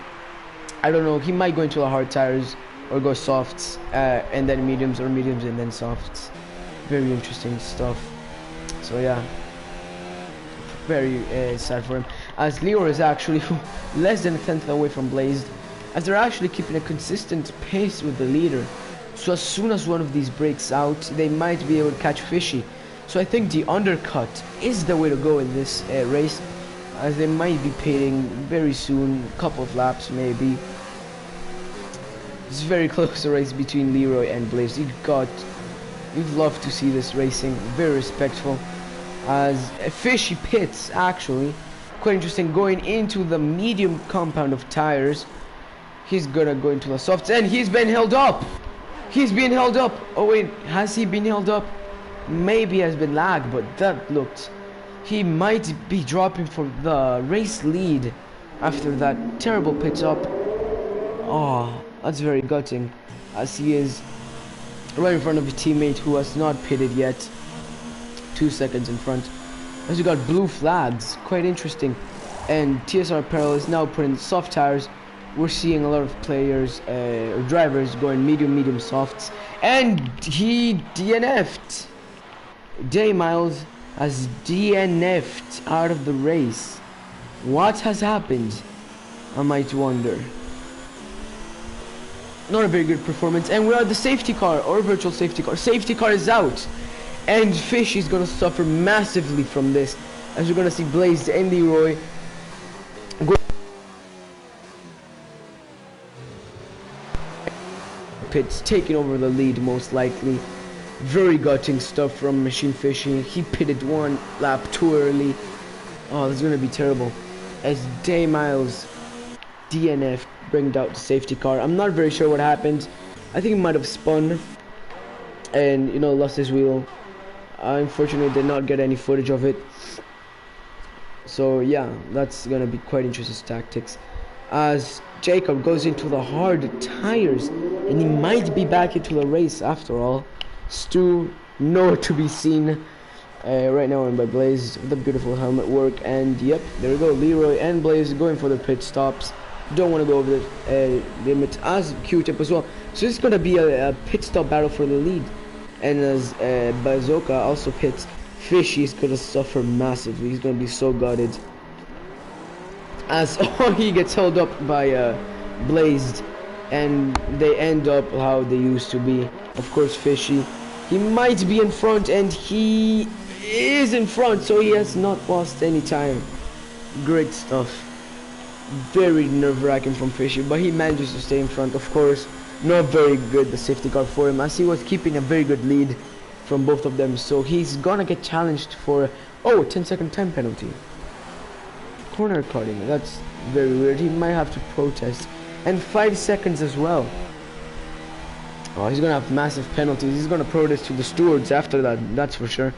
I don't know, he might go into the hard tires or go softs, and then mediums, or mediums and then softs. Very interesting stuff. So yeah, very sad for him, as Leo is actually less than a tenth away from Blazed, as they're actually keeping a consistent pace with the leader. So as soon as one of these breaks out, they might be able to catch Fishy. So I think the undercut is the way to go in this race, as they might be pitting very soon, a couple of laps maybe. It's very close, the race between Leroy and Blaze. You'd love to see this racing, very respectful. As Fishy pits, actually quite interesting, going into the medium compound of tires. He's gonna go into the softs, and he's been held up. He's being held up. Oh wait, has he been held up? Maybe has been lagged, but that looked, he might be dropping for the race lead after that terrible pit stop. Oh, that's very gutting, as he is right in front of a teammate who has not pitted yet. 2 seconds in front, as we got blue flags. Quite interesting. And TSR Apparel is now putting soft tires. We're seeing a lot of players or drivers going medium softs, and he DNF'd. Day Miles has DNF'd out of the race. What has happened, I might wonder. Not a very good performance, and we are the safety car, or virtual safety car. Safety car is out. And Fish is gonna suffer massively from this, as we're gonna see Blaze and Leroy pits taking over the lead most likely. Very gutting stuff from Machine Fishy. He pitted 1 lap too early. Oh, this is gonna be terrible. As Day Miles DNF, bringed out the safety car. I'm not very sure what happened. I think he might have spun and, you know, lost his wheel. Unfortunately, did not get any footage of it. So yeah, that's gonna be quite interesting tactics. As Jacob goes into the hard tires, and he might be back into the race after all. Stu, nowhere to be seen. Right now I'm by Blaze with the beautiful helmet work, and yep, there we go. Leroy and Blaze going for the pit stops. Don't want to go over the limit, as Q-Tip as well. So it's gonna be a pit stop battle for the lead. And as Bazooka also pits, Fishy is gonna suffer massively. He's gonna be so gutted, as he gets held up by Blazed, and they end up how they used to be. Of course, Fishy, he might be in front, and he is in front, so he has not lost any time. Great stuff. Very nerve-wracking from Fishy, but he manages to stay in front. Of course, not very good, the safety car for him, as he was keeping a very good lead from both of them. So he's gonna get challenged for 10-second time penalty. Corner cutting, that's very weird. He might have to protest. And 5 seconds as well. Oh, he's gonna have massive penalties. He's gonna protest to the stewards after that, that's for sure.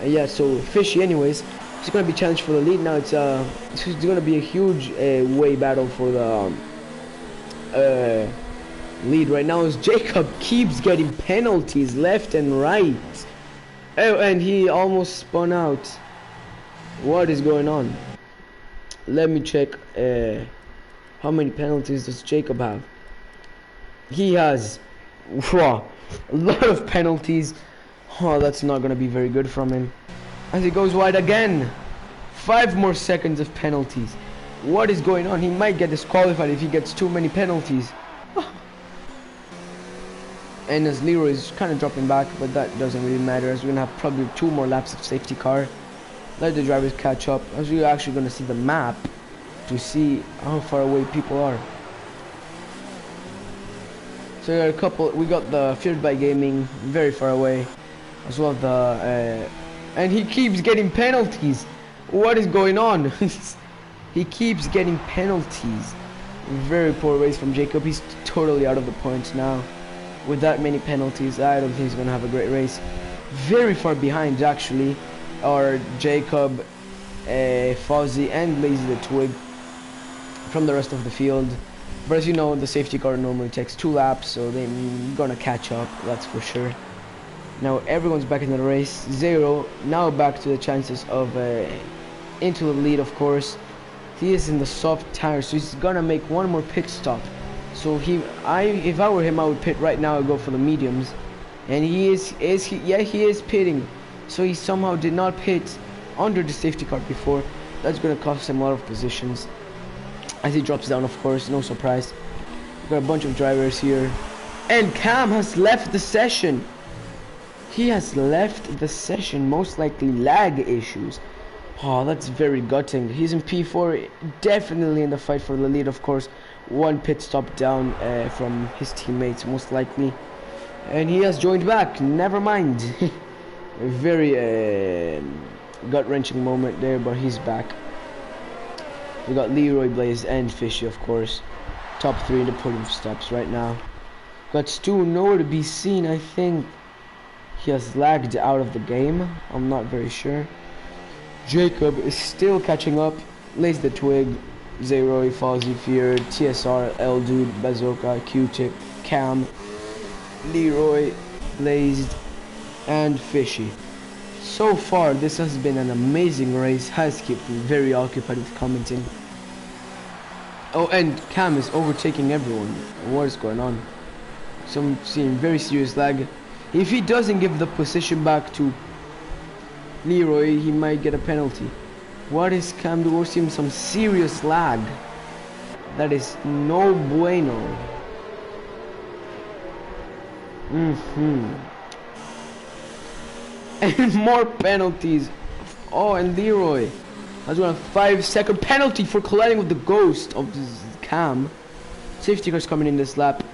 Yeah, so Fishy anyways, he's gonna be challenged for the lead now. It's gonna be a huge way battle for the lead right now, as Jacob keeps getting penalties left and right. Oh, and he almost spun out. What is going on? Let me check. How many penalties does Jacob have? He has a lot of penalties. Oh, that's not gonna be very good from him. As he goes wide again. 5 more seconds of penalties. What is going on? He might get disqualified if he gets too many penalties. And as Leroy is kind of dropping back, but that doesn't really matter, as we're gonna have probably 2 more laps of safety car. Let the drivers catch up, as we're actually gonna see the map to see how far away people are. So we got the Feared by Gaming very far away, as well the and he keeps getting penalties. What is going on? He keeps getting penalties. Very poor race from Jacob. He's totally out of the points now. With that many penalties, I don't think he's gonna have a great race. Very far behind actually are Jacob, Fozzie and Lazy the Twig from the rest of the field. But as you know, the safety car normally takes 2 laps, so they're gonna catch up, that's for sure. Now everyone's back in the race. Zero now back to the chances of into the lead, of course. He is in the soft tire, so he's gonna make 1 more pit stop. So if I were him, I would pit right now and go for the mediums. And he is pitting. So he somehow did not pit under the safety car before. That's gonna cost him a lot of positions. As he drops down, of course, no surprise. We've got a bunch of drivers here. And Cam has left the session. He has left the session, most likely lag issues. Oh, that's very gutting. He's in P4, definitely in the fight for the lead, of course. 1 pit stop down from his teammates, most likely. And he has joined back, never mind. A very gut-wrenching moment there, but he's back. We got Leroy, Blaze, and Fishy, of course. Top 3 in the podium stops right now. Got Stu nowhere to be seen. I think he has lagged out of the game. I'm not very sure. Jacob is still catching up. Lays the Twig, Zeroy, Fozzie, Fear, TSR, L Dude, Bazooka, Q-Tip, Cam, Leroy, Blazed, and Fishy. So far, this has been an amazing race. Has kept me very occupied with commenting. Oh, and Cam is overtaking everyone. What is going on? So I'm seeing very serious lag. If he doesn't give the position back to Leroy, he might get a penalty. What is Cam doing? We're seeing some serious lag. That is no bueno. And more penalties. Oh, and Leroy has got a 5-second penalty for colliding with the ghost of Cam. Safety car's coming in this lap.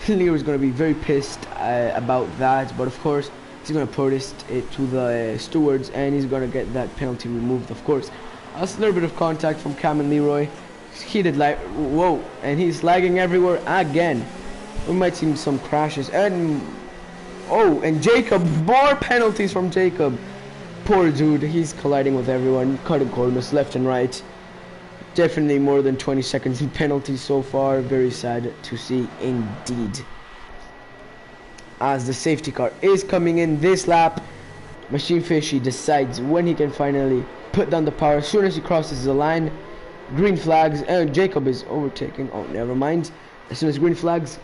Leroy's gonna be very pissed about that, but of course he's gonna protest it to the stewards, and he's gonna get that penalty removed. Of course, that's a little bit of contact from Cam and Leroy. Heated like whoa, and he's lagging everywhere again. We might see some crashes, and oh, and Jacob, more penalties from Jacob. Poor dude, he's colliding with everyone, cutting corners left and right. Definitely more than 20 seconds in penalties so far. Very sad to see indeed. As the safety car is coming in this lap, Machine Fishy decides when he can finally put down the power. As soon as he crosses the line, green flags, and Jacob is overtaking. Oh, never mind. As soon as green flags,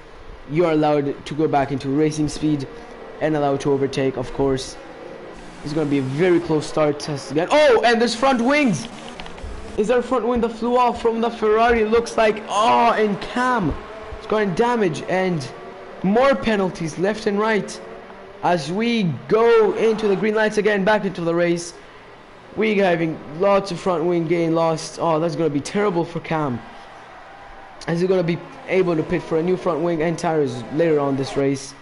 you are allowed to go back into racing speed and allowed to overtake, of course. It's going to be a very close start again. Oh, and there's front wings. Is there a front wing that flew off from the Ferrari? Looks like. Oh, and Cam is going damage, and more penalties left and right. As we go into the green lights again, back into the race. We having lots of front wing getting lost. Oh, that's going to be terrible for Cam, as he's going to be able to pit for a new front wing and tires later on this race.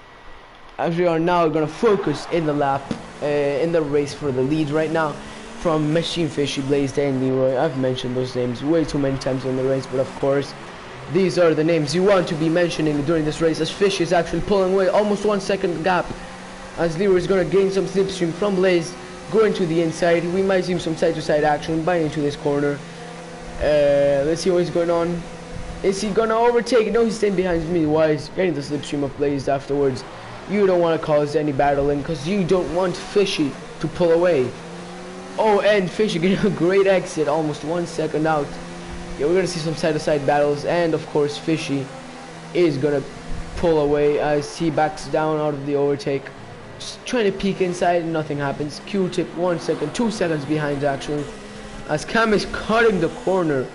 As we are now going to focus in the lap, in the race for the lead right now, from Machine Fishy, Blazed, and Leroy. I've mentioned those names way too many times in the race, but of course, these are the names you want to be mentioning during this race, as Fishy is actually pulling away almost 1 second gap, as Leroy is going to gain some slipstream from Blaze, going to the inside. We might see some side-to-side action, biting into this corner. Let's see what's going on. Is he going to overtake? No, he's staying behind me. Why? He's getting the slipstream of Blaze afterwards. You don't want to cause any battling because you don't want Fishy to pull away. Oh, and Fishy getting a great exit, almost 1 second out. Yeah, we're gonna see some side-to-side battles, and of course Fishy is gonna pull away as he backs down out of the overtake. Just trying to peek inside, nothing happens. Q-tip 1 second, 2 seconds behind actually, as Cam is cutting the corner.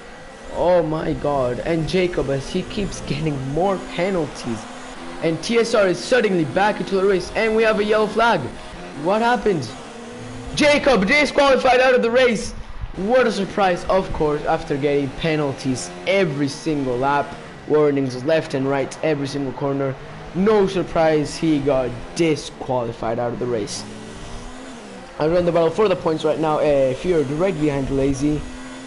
Oh my god, and Jacob, as he keeps getting more penalties, and TSR is suddenly back into the race, and we have a yellow flag. What happened? Jacob disqualified out of the race. What a surprise. Of course, after getting penalties every single lap, warnings left and right, every single corner, no surprise, he got disqualified out of the race. I run the battle for the points right now. Fjord right behind Lazy,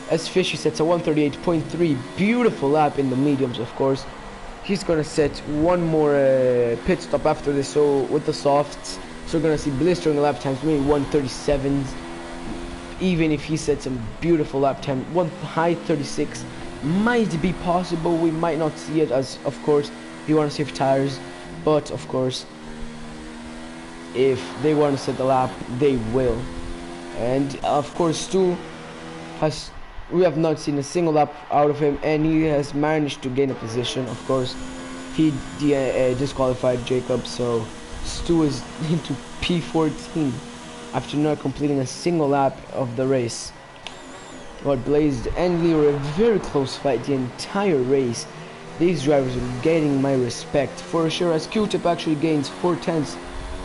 as Fishy sets a 138.3, beautiful lap in the mediums. Of course, he's gonna set one more pit stop after this, so with the softs, so we're gonna see blistering lap times, maybe 137s. Even if he sets a beautiful lap time, one high 36 might be possible. We might not see it, as of course you want to save tires, but of course if they want to set the lap, they will. And of course Stu has, we have not seen a single lap out of him, and he has managed to gain a position. Of course he disqualified Jacob, so Stu is into P14 after not completing a single lap of the race. But Blazed and Leroy, a very close fight the entire race. These drivers are getting my respect for sure, as Q-Tip actually gains 4/10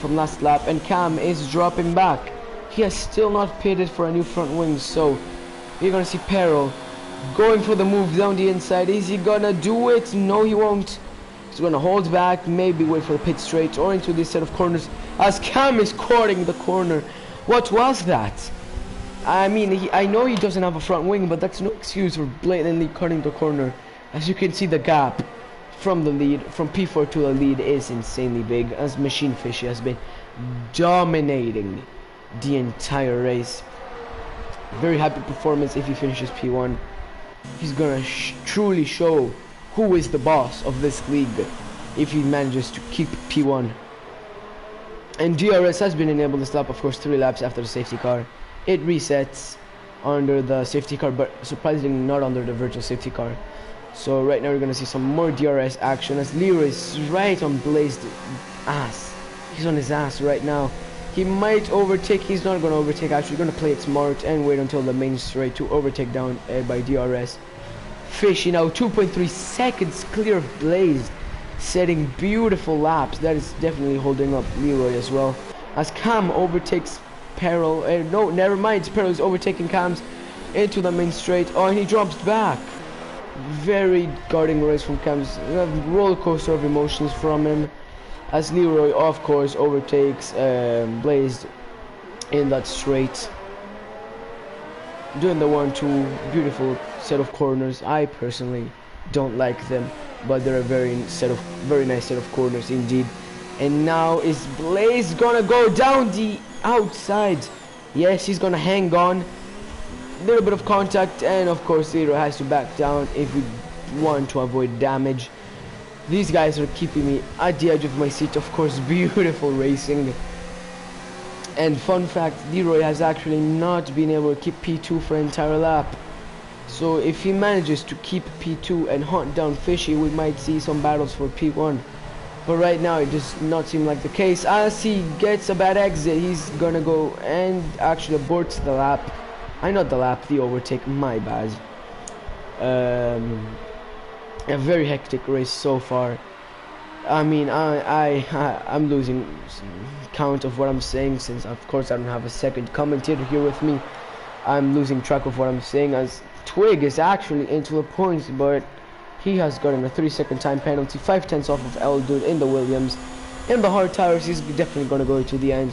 from last lap, and Cam is dropping back. He has still not pitted for a new front wing, so you're gonna see Peril going for the move down the inside. Is he gonna do it? No, he won't. He's gonna hold back, maybe wait for the pit straight or into this set of corners, as Cam is cutting the corner. What was that? I mean, I know he doesn't have a front wing, but that's no excuse for blatantly cutting the corner. As you can see, the gap from the lead, from P4 to the lead, is insanely big, as Machine Fishy has been dominating the entire race. Very happy performance if he finishes P1. He's gonna truly show who is the boss of this league if he manages to keep P1. And DRS has been enabled this lap, of course, 3 laps after the safety car. It resets under the safety car, but surprisingly not under the virtual safety car. So right now we're gonna see some more DRS action, as Leroy is right on Blazed ass. He's on his ass right now. He might overtake. He's not gonna overtake, actually. Gonna play it smart and wait until the main straight to overtake down by DRS. Fishy now 2.3 seconds clear of Blazed, setting beautiful laps. That is definitely holding up Leroy as well, as Cam overtakes Peril. No, never mind, Peril is overtaking Cam's into the main straight. Oh, and he drops back. Very guarding race from Cam's, roller coaster of emotions from him, as Leroy of course overtakes Blazed in that straight, doing the 1-2, beautiful set of corners. I personally don't like them, but they're a very nice set of corners indeed. And now is Blaze gonna go down the outside? Yes, he's gonna hang on. Little bit of contact, and of course Leroy has to back down if we want to avoid damage. These guys are keeping me at the edge of my seat. Of course, beautiful racing. And fun fact, Leroy has actually not been able to keep P2 for an entire lap. So if he manages to keep P2 and hunt down Fishy, we might see some battles for P1. But right now it does not seem like the case, as he gets a bad exit. He's gonna go and actually aborts the lap. Not the lap, the overtake, my bad. A very hectic race so far. I mean, I'm losing count of what I'm saying, since of course I don't have a second commentator here with me. I'm losing track of what I'm saying, as Twig is actually into the points, but he has gotten a 3-second time penalty, 5/10 off of L Dude in the Williams. In the hard tires, he's definitely gonna go to the end,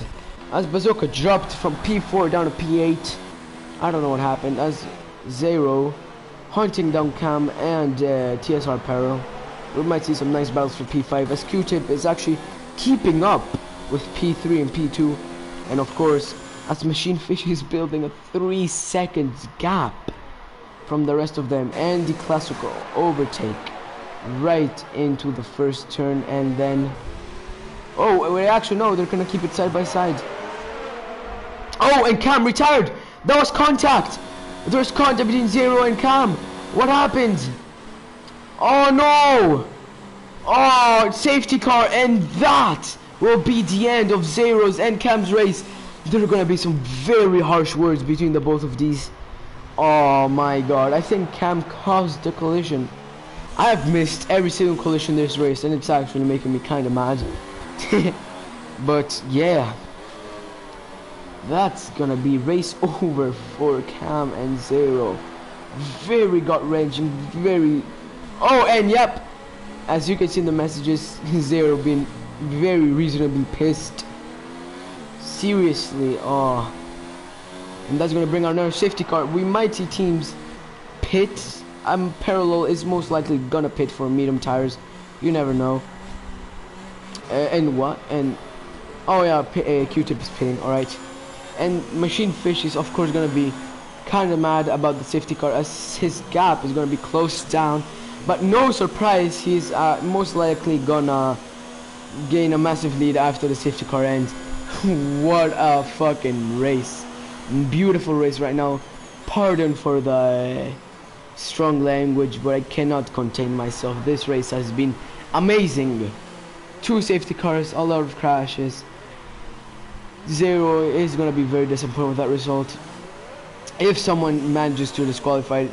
as Bazooka dropped from P4 down to P8. I don't know what happened, as Zero hunting down Cam and TSR Peril. We might see some nice battles for P5, as Q-Tip is actually keeping up with P3 and P2. And of course, as Machine Fish is building a 3 seconds gap from the rest of them, and the classical overtake right into the first turn, and then Oh, wait, actually no, they're gonna keep it side by side. Oh, and Cam retired. That was contact. There's contact between Zero and Cam. What happened? Oh no! Oh, safety car, and that will be the end of Zero's and Cam's race. There are gonna be some very harsh words between the both of these. Oh my god, I think Cam caused the collision. I have missed every single collision this race, and it's actually making me kind of mad. But yeah, that's gonna be race over for Cam and Zero. Very gut-wrenching, very... Oh, and yep, as you can see in the messages, Zero being very reasonably pissed. Seriously, oh. And that's gonna bring out another safety car. We might see teams pit. Parallel is most likely gonna pit for medium tires. You never know. And what? And oh yeah, Q-Tip is pitting. All right. And Machine Fish is of course gonna be kind of mad about the safety car as his gap is gonna be closed down. But no surprise, he's most likely gonna gain a massive lead after the safety car ends. What a fucking race. Beautiful race right now. Pardon for the strong language, but I cannot contain myself. This race has been amazing. 2 safety cars, a lot of crashes. Zero is gonna be very disappointed with that result. If someone manages to disqualify,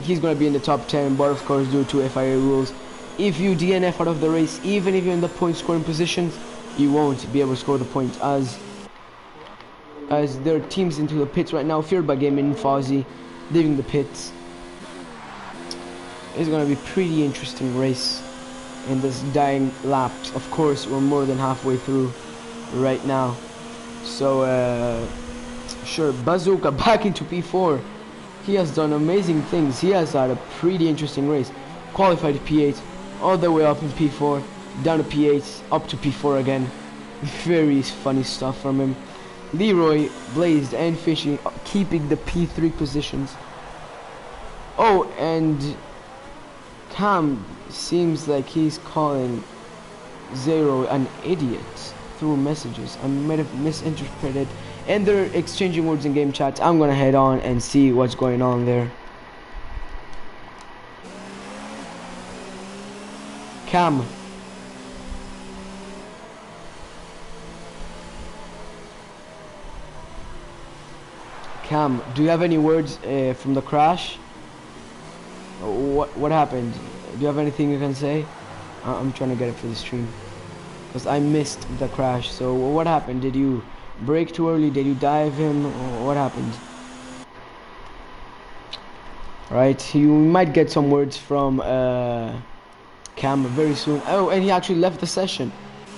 he's gonna be in the top 10, but of course due to FIA rules, if you DNF out of the race, even if you're in the point scoring positions, you won't be able to score the point, as there are teams into the pits right now, feared by Gaming and Fozzy leaving the pits. It's gonna be a pretty interesting race in this dying laps. Of course, we're more than halfway through right now. So sure, Bazooka back into P4. He has done amazing things. He has had a pretty interesting race. Qualified P8, all the way up in P4, down to P8, up to P4 again. Very funny stuff from him. Leroy, Blazed, and Fishy keeping the P3 positions. Oh, and Cam seems like he's calling Zero an idiot through messages. I might have misinterpreted, and they're exchanging words in game chat. I'm gonna head on and see what's going on there. Cam. Cam, do you have any words from the crash? What happened? Do you have anything you can say? I'm trying to get it for the stream, because I missed the crash. So what happened? Did you brake too early? Did you dive him? What happened? Right, you might get some words from Cam very soon. Oh, and he actually left the session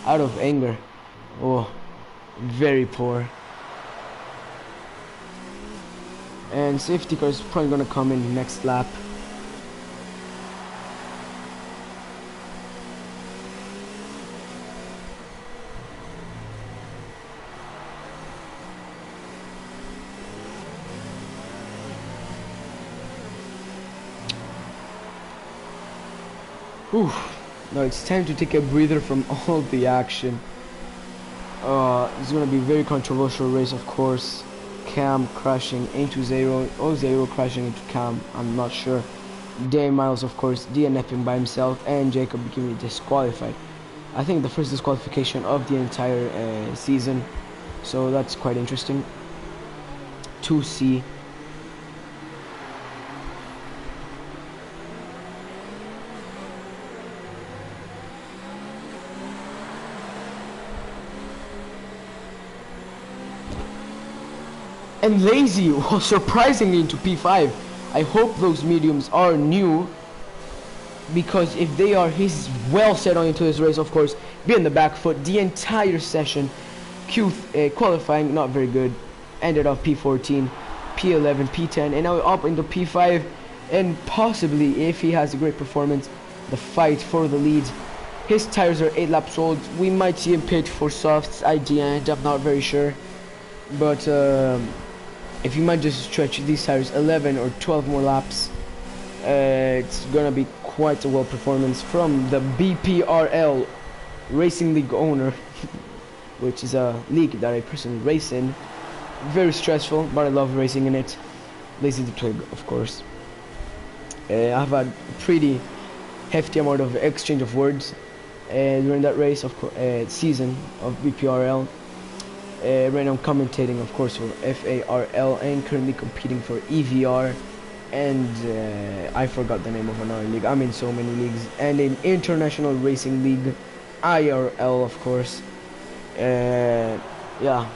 out of anger. Oh, very poor. And safety car is probably gonna come in next lap. Whew. Now it's time to take a breather from all the action. It's gonna be a very controversial race, of course. Cam crashing into Zero, or Zero crashing into Cam, I'm not sure. Dan Miles, of course, DNFing by himself, and Jacob becoming disqualified. I think the first disqualification of the entire season, so that's quite interesting to see. And Lazy was surprisingly into P5. I hope those mediums are new, because if they are, he's well set on into this race. Of course, be on the back foot the entire session. Qualifying not very good, ended up P14, P11, P10, and now up into P5. And possibly, if he has a great performance, the fight for the lead. His tires are 8 laps old. We might see him pit for softs at the end. I'm not very sure, but if you might just stretch these tires 11 or 12 more laps, it's gonna be quite a well performance from the BPRL racing league owner, which is a league that I personally race in. Very stressful, but I love racing in it. Lazy to play, of course. I've had pretty hefty amount of exchange of words during that race, of season of BPRL. Right now I'm commentating, of course, for FARL and currently competing for EVR, and I forgot the name of another league. I'm in so many leagues, and in International Racing League, IRL, of course. Yeah.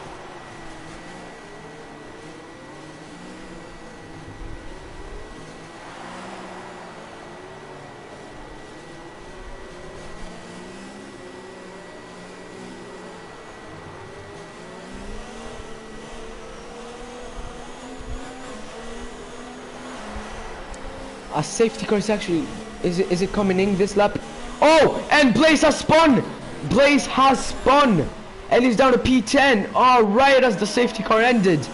A safety car is actually, is it coming in this lap? Oh, and Blaze has spun! Blaze has spun! And he's down to P10. Oh, right as the safety car ended.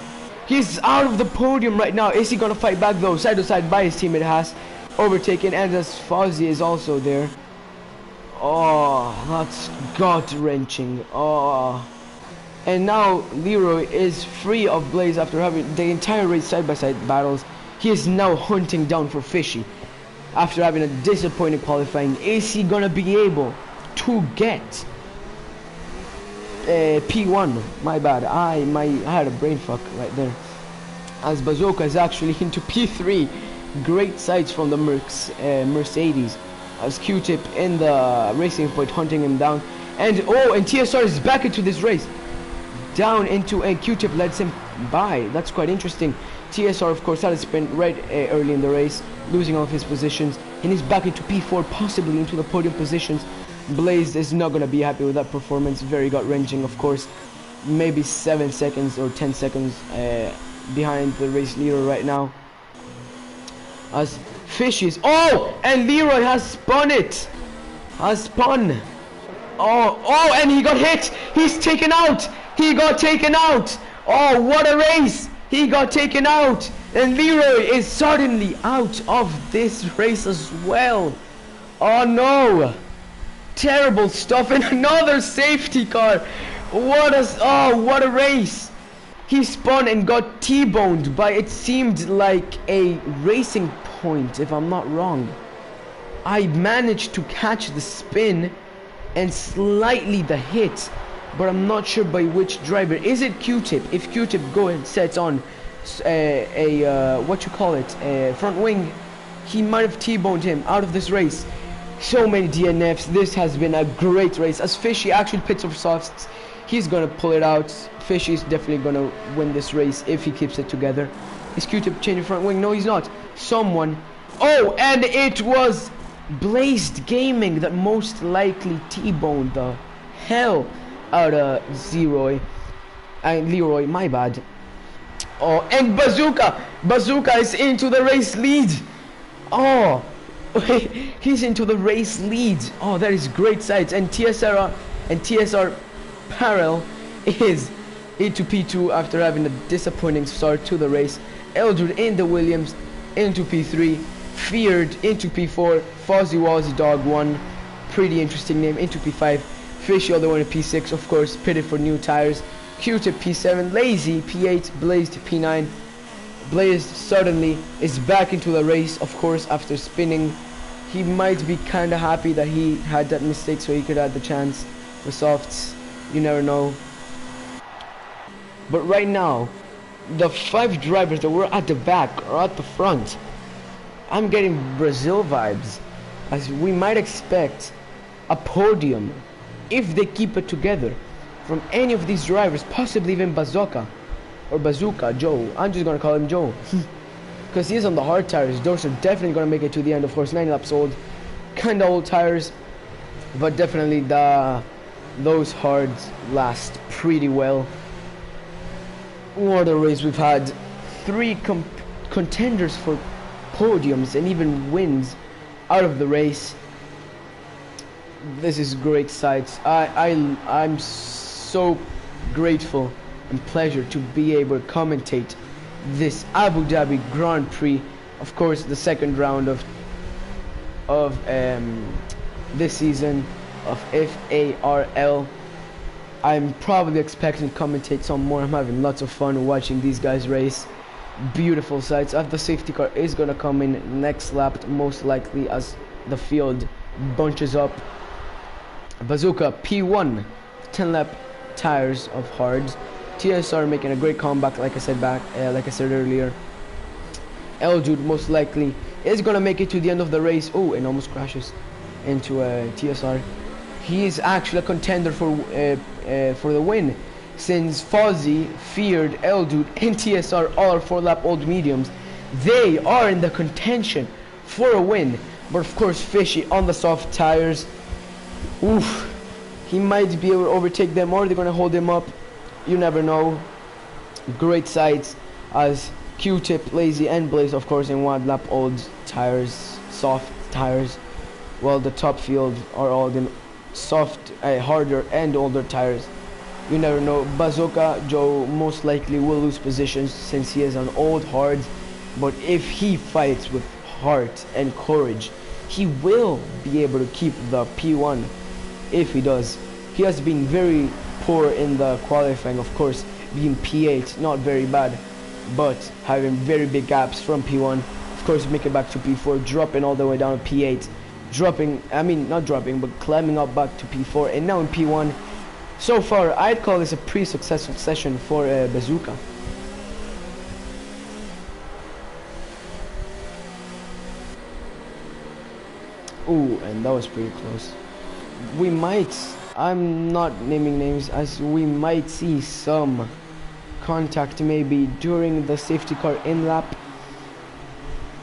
He's out of the podium right now. Is he gonna fight back though? Side to side by his teammate has overtaken, and as Fozzie is also there. Oh, that's gut-wrenching. Oh. And now Leroy is free of Blaze after having the entire race side-by-side battles. He is now hunting down for Fishy after having a disappointing qualifying. Is he gonna be able to get P1? My bad, I had a brain fuck right there. As Bazooka is actually into P3. Great sights from the Mercedes. As Q-Tip in the racing point hunting him down. And oh, and TSR is back into this race. Down into, and Q-Tip lets him by. That's quite interesting. TSR, of course, had a spin right early in the race, losing all of his positions, and he's back into P4, possibly into the podium positions. Blaze is not going to be happy with that performance. Very gut-wrenching, of course. Maybe 7 seconds or 10 seconds behind the race leader right now. As Fishies, oh, and Leroy has spun it. Has spun. Oh, and he got hit. He's taken out. He got taken out. Oh, what a race. He got taken out, and Leroy is suddenly out of this race as well. Oh no, terrible stuff. And another safety car. What a race. He spun and got T-boned by, it seemed like, a racing point, if I'm not wrong. I managed to catch the spin and slightly the hit, but I'm not sure by which driver. Is it Q-Tip? If Q-Tip go and sets on front wing, he might have T-boned him out of this race. So many DNFs. This has been a great race. As Fishy actually pits for softs, he's gonna pull it out. Fishy's definitely gonna win this race if he keeps it together. Is Q-Tip changing front wing? No, he's not. Someone. Oh, and it was Blazed Gaming that most likely T-boned the hell out of Leroy, my bad. Oh, and Bazooka is into the race lead. Oh, he's into the race lead. Oh, that is great sights. And TSR Parallel is into P2 after having a disappointing start to the race. Eldred in the Williams into P3. Feared into P4. Fozzie Wazzy Dog 1, pretty interesting name, into P5. Fishy all the way to P6, of course, pitted for new tires. Q-Tip P7, Lazy P8, Blaze to P9. Blaze suddenly is back into the race, of course, after spinning. He might be kind of happy that he had that mistake so he could have the chance for softs. You never know. But right now, the 5 drivers that were at the back or at the front, I'm getting Brazil vibes, as we might expect a podium if they keep it together from any of these drivers, possibly even Bazooka or Bazooka Joe. I'm just gonna call him Joe because he's on the hard tires. Those are definitely gonna make it to the end. Of course, 9 laps old, kind of old tires, but definitely those hards last pretty well. What a race we've had. 3 contenders for podiums and even wins out of the race. This is great sights. I'm so grateful and pleasure to be able to commentate this Abu Dhabi Grand Prix. Of course, the second round of this season. of FARL. I'm probably expecting to commentate some more. I'm having lots of fun watching these guys race. Beautiful sights. As the safety car is gonna come in next lap, most likely, as the field bunches up. Bazooka P1, 10 lap tires of hards. TSR making a great comeback, like I said earlier. L-Dude most likely is gonna make it to the end of the race. Oh, and almost crashes into TSR. He is actually a contender for the win, since Fozzy, Feared, L-Dude, and TSR all are 4-lap old mediums. They are in the contention for a win, but of course Fishy on the soft tires. Oof, he might be able to overtake them, or they're gonna hold him up. You never know. Great sights as Q-Tip, Lazy, and Blaze, of course, in 1-lap old tires, soft tires, while the top field are all in soft, harder and older tires. You never know. Bazooka Joe most likely will lose positions since he is an old hard, but if he fights with heart and courage, he will be able to keep the P1. If he does, he has been very poor in the qualifying, of course, being P8, not very bad, but having very big gaps from P1. Of course, make it back to P4, dropping all the way down to P8, not dropping, but climbing up back to P4, and now in P1. So far, I'd call this a pretty successful session for Bazooka. Ooh, and that was pretty close. We might, I'm not naming names, as we might see some contact maybe during the safety car in lap.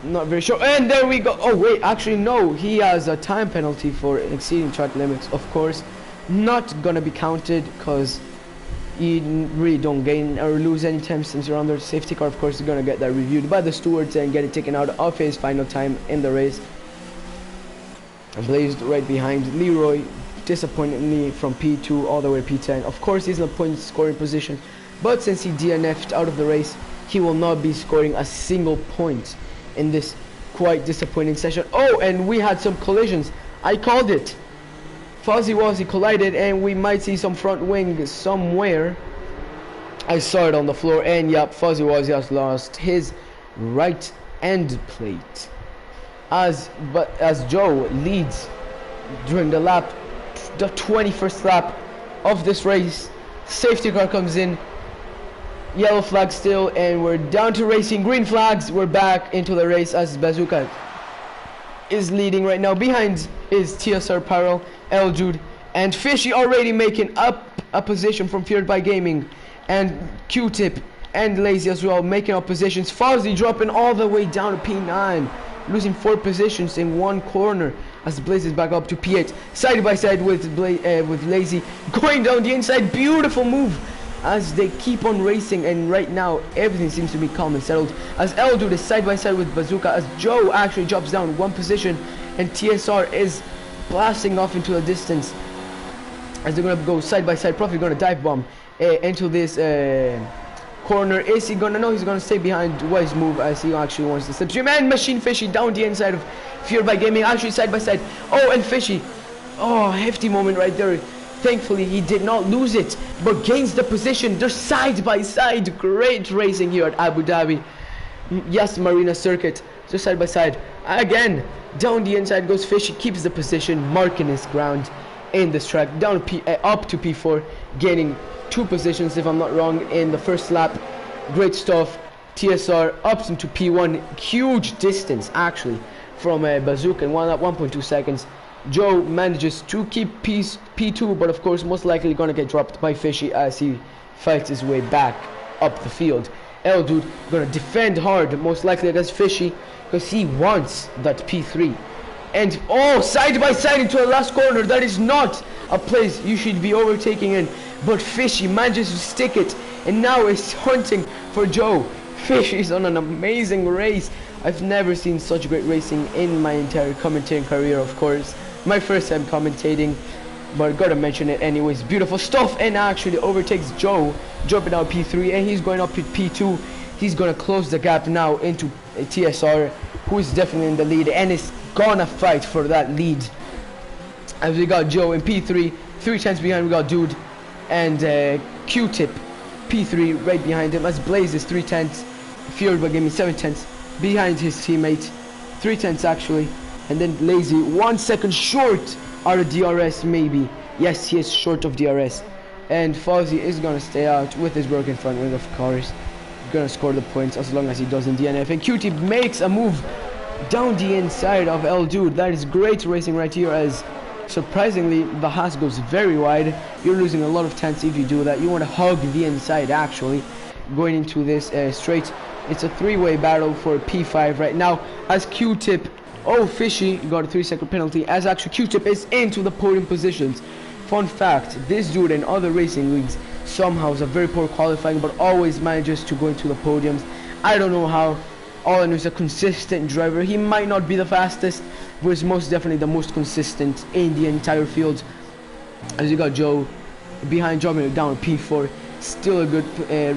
Not very sure. And there we go. Oh wait, actually no, he has a time penalty for exceeding track limits, of course. Not gonna be counted because you really don't gain or lose any time since you're under safety car. Of course, you're gonna get that reviewed by the stewards and get it taken out of his final time in the race. Blazed right behind Leroy, disappointingly from P2 all the way to P10. Of course, he's in a point scoring position, but since he DNF'd out of the race, he will not be scoring a single point in this quite disappointing session. Oh, and we had some collisions. I called it. Fuzzy Wuzzy collided, and we might see some front wing somewhere. I saw it on the floor, and yep, Fuzzy Wuzzy has lost his right end plate. As Joe leads during the 21st lap of this race, safety car comes in, yellow flag still, and we're down to racing. Green flags, we're back into the race as Bazooka is leading right now. Behind is TSR Parallel, L-Jude, and Fishy already making up a position from Feared by Gaming, and Q-Tip and Lazy as well making up positions. Fozzy dropping all the way down to P9, losing 4 positions in one corner as Blaze is back up to P8, side by side with Lazy, going down the inside. Beautiful move as they keep on racing, and right now everything seems to be calm and settled as L-Dude is side by side with Bazooka, as Joe actually drops down 1 position, and TSR is blasting off into the distance as they're gonna go side by side. Probably gonna dive bomb into this corner. Is he gonna? No, he's gonna stay behind. Wise move as he actually wants to slipstream, and Machine Fishy down the inside of Feared by Gaming, actually side by side. Oh, and Fishy, oh, hefty moment right there. Thankfully he did not lose it, but gains the position. They're side by side. Great racing here at Abu Dhabi. Yes, Marina Circuit. They're side by side again. Down the inside goes Fishy, keeps the position, marking his ground in this track. Down up to P4, gaining 2 positions if I'm not wrong in the first lap. Great stuff. TSR up into P1, huge distance actually from Bazooka in 1.2 seconds. Joe manages to keep P2, but of course most likely gonna get dropped by Fishy as he fights his way back up the field. L-Dude gonna defend hard, most likely against Fishy, because he wants that P3. And oh, side by side into the last corner. That is not a place you should be overtaking in, but Fishy manages to stick it, and now is hunting for Joe. Fishy is on an amazing race. I've never seen such great racing in my entire commentating career, of course. My first time commentating, but gotta mention it anyways. Beautiful stuff, and actually overtakes Joe, dropping out P3, and he's going up to P2. He's gonna close the gap now into TSR, who is definitely in the lead and is gonna fight for that lead As we got Joe in P3, 3 tenths behind we got Dude, and Q-Tip P3 right behind him, as Blaze is 3 tenths, Feared by giving 7 tenths behind his teammate, 3 tenths actually, and then Lazy 1 second short out of DRS maybe. Yes, he is short of DRS, and Fozzy is gonna stay out with his broken front wing, of course. Gonna score the points as long as he does in DNF, and Q-Tip makes a move down the inside of L Dude. That is great racing right here, as surprisingly the Haas goes very wide. You're losing a lot of tenths if you do that. You want to hug the inside actually going into this straight. It's a 3-way battle for P5 right now, as Q-Tip, oh Fishy got a 3-second penalty, as actually Q-Tip is into the podium positions. Fun fact, this dude in other racing leagues somehow has a very poor qualifying but always manages to go into the podiums. I don't know how. All I know is a consistent driver. He might not be the fastest, but he's most definitely the most consistent in the entire field. As you got Joe behind, dropping it down P4. Still a good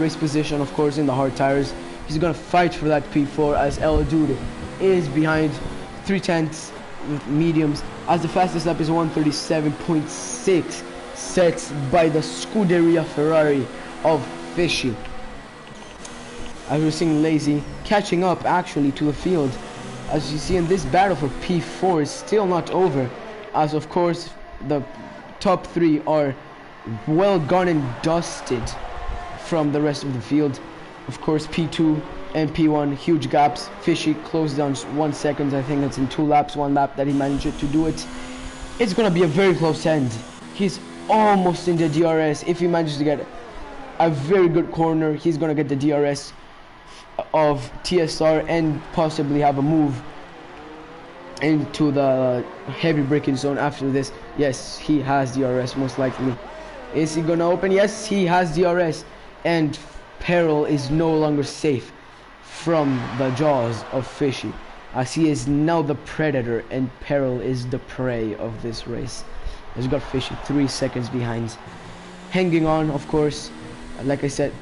race position, of course, in the hard tires. He's gonna fight for that P4, as El Dude is behind 3 tenths with mediums, as the fastest lap is 137.6, set by the Scuderia Ferrari of Fishy. As we're seeing Lazy catching up actually to the field, as you see in this battle for P4 is still not over, as of course the top 3 are well gone and dusted from the rest of the field. Of course P2 and P1, huge gaps. Fishy closed down 1 second, I think it's in 2 laps, 1 lap that he managed to do it. It's gonna be a very close end. He's almost in the DRS. If he manages to get a very good corner, he's gonna get the DRS of TSR and possibly have a move into the heavy braking zone after this. Yes, he has DRS most likely. Is he gonna open? Yes, he has DRS, and Peril is no longer safe from the jaws of Fishy, as he is now the predator and Peril is the prey of this race. As you got Fishy 3 seconds behind, hanging on, of course. Like I said,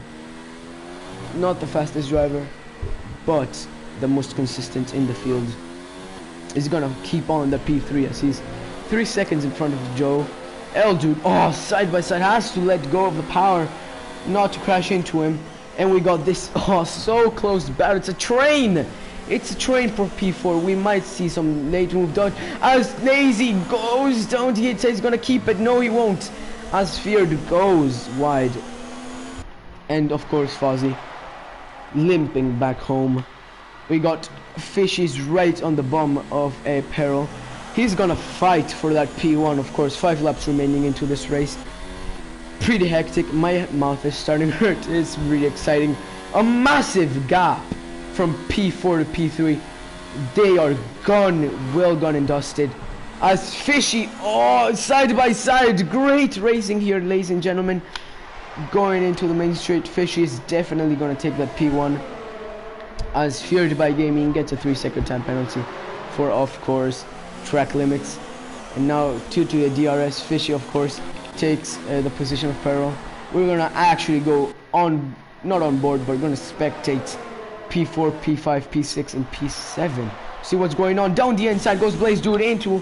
not the fastest driver, but the most consistent in the field. Is gonna keep on the P3, as he's 3 seconds in front of Joe. L Dude, oh, side by side, has to let go of the power not to crash into him. And we got this, oh, so close battle. It's a train. It's a train for P4. We might see some late move dodge as Lazy goes down. He says he's gonna keep it. No, he won't, as Feared goes wide. And of course Fozzy limping back home. We got Fishy's right on the bum of a Peril. He's gonna fight for that P1, of course. 5 laps remaining into this race. Pretty hectic. My mouth is starting to hurt. It's really exciting. A massive gap from P4 to P3. They are gone, well gone and dusted. As Fishy, oh, side by side. Great racing here, ladies and gentlemen. Going into the main straight, Fishy is definitely going to take that P1, as Feared by Gaming gets a 3-second time penalty for, of course, track limits. And now due to the DRS, Fishy, of course, takes the position of Peril. We're going to actually go on, not on board, but we're going to spectate P4, P5, P6, and P7. See what's going on. Down the inside goes Blaze Dude into...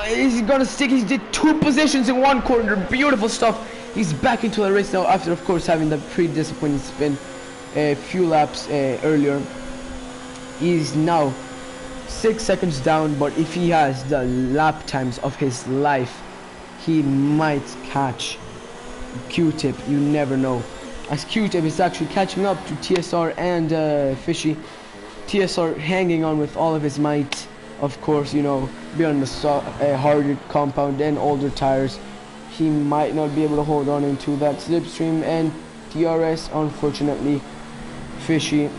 he's gonna stick. He did 2 positions in 1 corner. Beautiful stuff. He's back into the race now after, of course, having the pretty disappointing spin a few laps earlier. He's now 6 seconds down, but if he has the lap times of his life, he might catch Q-Tip. You never know, as Q-Tip is actually catching up to TSR and Fishy. TSR hanging on with all of his might. Of course, you know, beyond the harder compound and older tires, he might not be able to hold on into that slipstream, and DRS, unfortunately, Fishy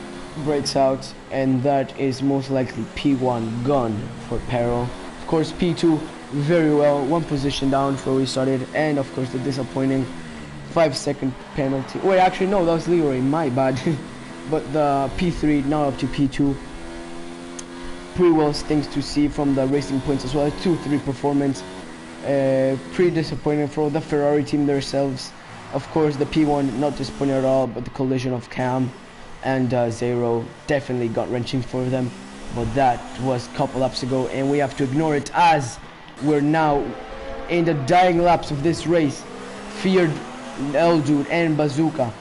breaks out, and that is most likely P1 gone for Peril. Of course, P2 very well, 1 position down for where we started, and of course the disappointing 5-second penalty. Wait, actually no, that was Leroy, my bad. But the P3 now up to P2. Pretty well things to see from the racing points as well. 2-3 performance. Pretty disappointing for the Ferrari team themselves. Of course, the P1 not disappointing at all, but the collision of Cam and Zero definitely gut-wrenching for them. but that was a couple laps ago, and we have to ignore it as we're now in the dying laps of this race. Feared, Eldude, and Bazooka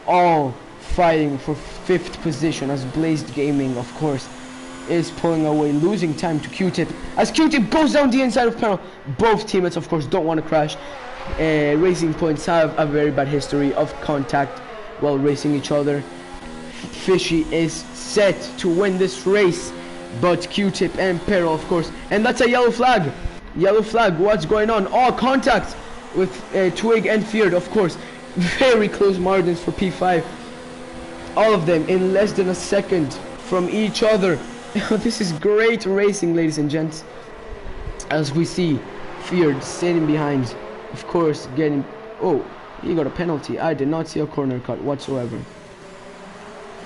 all fighting for 5th position, as Blazed Gaming, of course, is pulling away, losing time to Q-Tip as Q-Tip goes down the inside of panel. Both teammates, of course, don't want to crash. Racing Points have a very bad history of contact while racing each other. Fishy is set to win this race, but Q-Tip and Peril, of course, and that's a yellow flag. Yellow flag, what's going on? Oh, contact with Twig and Feared, of course. Very close margins for P5. All of them in less than a second from each other. This is great racing, ladies and gents. As we see Feared sitting behind, of course, getting... Oh, he got a penalty. I did not see a corner cut whatsoever.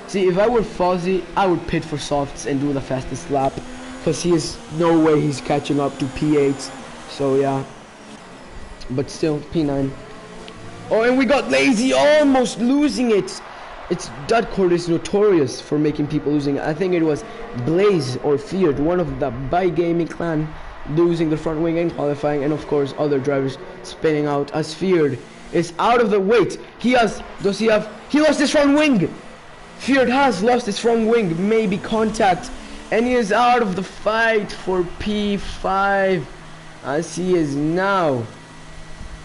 See, if I were Fozzy, I would pit for softs and do the fastest lap, because he is no way he's catching up to P8. So yeah, but still P9. Oh, and we got Lazy almost losing it. That court is notorious for making people losing. I think it was Blaze or Feared, one of the by gaming clan, losing the front wing and qualifying, and of course other drivers spinning out as Feared is out of the wait. He lost his front wing. Feared has lost his front wing, maybe contact, and he is out of the fight for P5 as he is now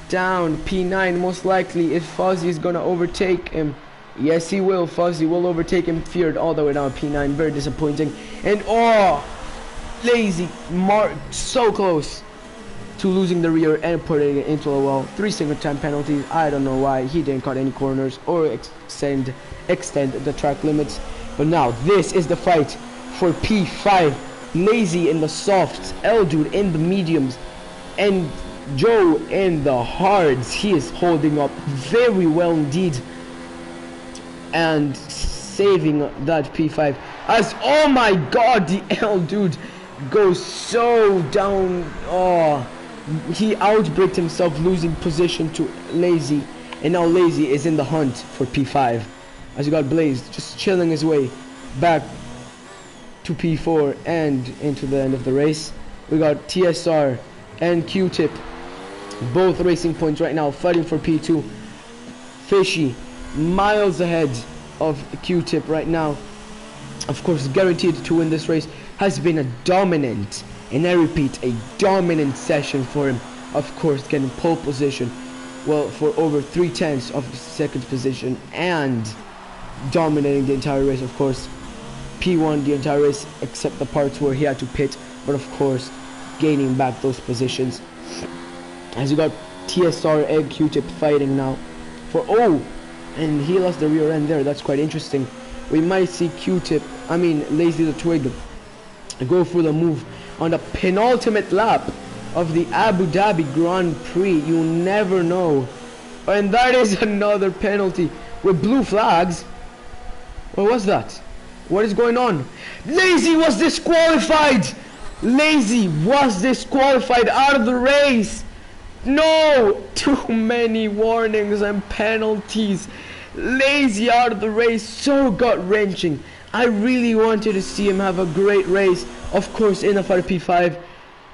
down P9, most likely, if Fozzy is gonna overtake him. Yes, he will. Fozzy will overtake him. Feared all the way down P9, very disappointing. And oh, Lazy so close to losing the rear and putting it into a wall. 3 single time penalties. I don't know why he didn't cut any corners or extend the track limits. But now this is the fight for P5. Lazy in the softs, Eldude in the mediums, and Joe in the hards. He is holding up very well indeed and saving that P5 as, oh my god, the Eldude goes so down. Oh, he outbraked himself, losing position to Lazy, and now Lazy is in the hunt for P5 as you got Blaze just chilling his way back to P4 and into the end of the race. We got TSR and Q-Tip, both racing points right now, fighting for P2. Fishy miles ahead of Q-Tip right now, of course guaranteed to win this race. Has been a dominant, and I repeat, a dominant session for him, of course, getting pole position, well, for over 3/10 of second position, and dominating the entire race. Of course, P1 the entire race except the parts where he had to pit, but of course gaining back those positions. As you got TSR and Q-Tip fighting now for, oh, and he lost the rear end there. That's quite interesting. We might see Lazy the Twig go for the move on the penultimate lap of the Abu Dhabi Grand Prix. You never know. And that is another penalty with blue flags. What was that? What is going on? Lazy was disqualified. Lazy was disqualified out of the race. No, too many warnings and penalties. Lazy out of the race, so gut-wrenching. I really wanted to see him have a great race. Of course, in the fight P5,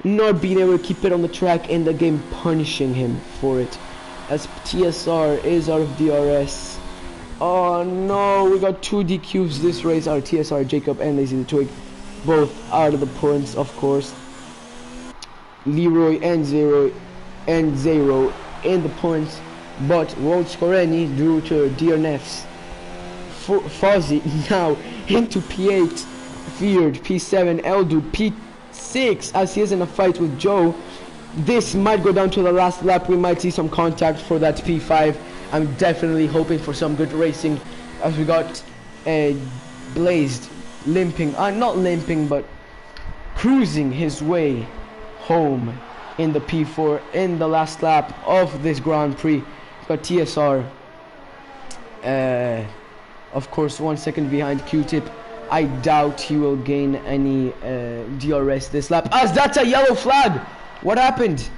not being able to keep it on the track, and the game punishing him for it, as TSR is out of DRS. Oh no, we got 2 DQs this race. Our TSR, Jacob, and Lazy the Twig, both out of the points, of course. Leroy and Zero in the points, but won't score any due to DNFs. Fozzy now into P8, Feared P7, Eldude P6, as he is in a fight with Joe. This might go down to the last lap. We might see some contact for that P5. I'm definitely hoping for some good racing, as we got Blazed limping, not limping, but cruising his way home in the P4 in the last lap of this Grand Prix. Got TSR, of course, 1 second behind Q-Tip. I doubt he will gain any DRS this lap, as that's a yellow flag. What happened?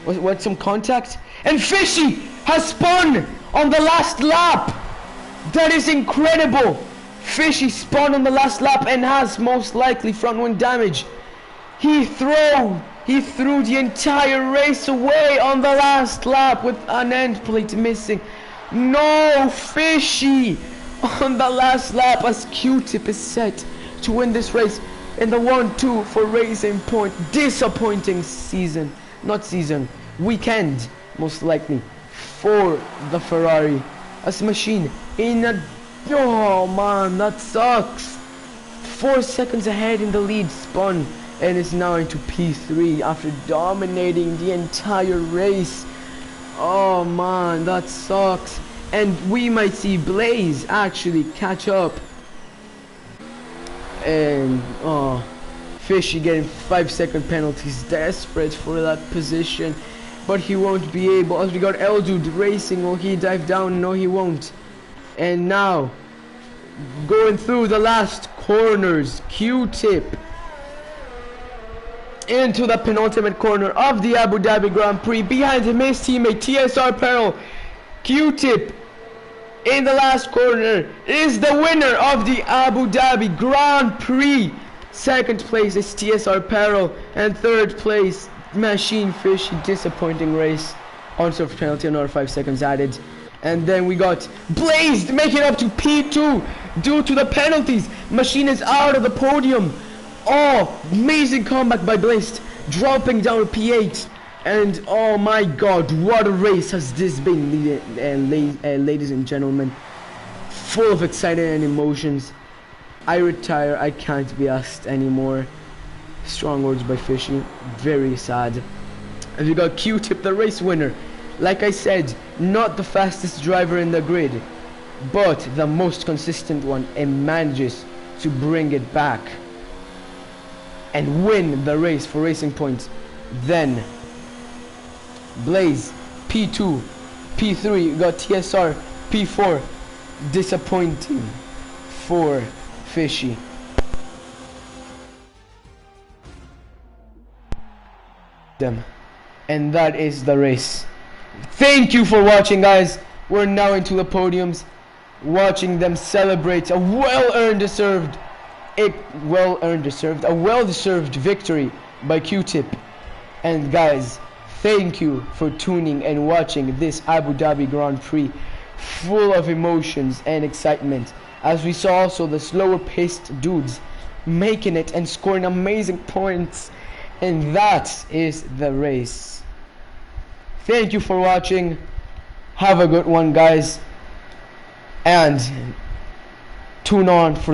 Was some contact? And Fishy has spun on the last lap. That is incredible. Fishy spun on the last lap and has most likely front wing damage. He threw the entire race away on the last lap with an end plate missing. No, Fishy on the last lap as Q-Tip is set to win this race in the 1-2 for Racing Point. Disappointing weekend most likely for the Ferrari as machine in a, oh man, that sucks. 4 seconds ahead in the lead, spun and is now into P3 after dominating the entire race. Oh man, that sucks. And we might see Blaze actually catch up. And Fishy getting 5-second penalties, desperate for that position, but he won't be able. As we got Eldude racing, will he dive down? No, he won't. And now going through the last corners, Q-Tip into the penultimate corner of the Abu Dhabi Grand Prix. Behind him, his teammate TSR Peril. Q-Tip in the last corner is the winner of the Abu Dhabi Grand Prix. Second place is TSR Peril, and third place Machine Fishy. Disappointing race. Unserved penalty, another 5 seconds added. And then we got Blazed making up to P2 due to the penalties. Machine is out of the podium. Oh, amazing comeback by Blazed, dropping down to P8. And oh my god, what a race has this been, ladies and gentlemen. Full of excitement and emotions. I retire, I can't be asked anymore. Strong words by Fishy, very sad. And we got Q-Tip, the race winner. Like I said, not the fastest driver in the grid, but the most consistent one, and manages to bring it back and win the race for Racing Point. Then Blaze P2, P3, got TSR P4. Disappointing for Fishy. And that is the race. Thank you for watching, guys. We're now into the podiums, watching them celebrate a well-deserved victory by Q-Tip. And guys, thank you for tuning and watching this Abu Dhabi Grand Prix, full of emotions and excitement, as we saw also the slower paced dudes making it and scoring amazing points. And that is the race. Thank you for watching. Have a good one, guys, and tune on for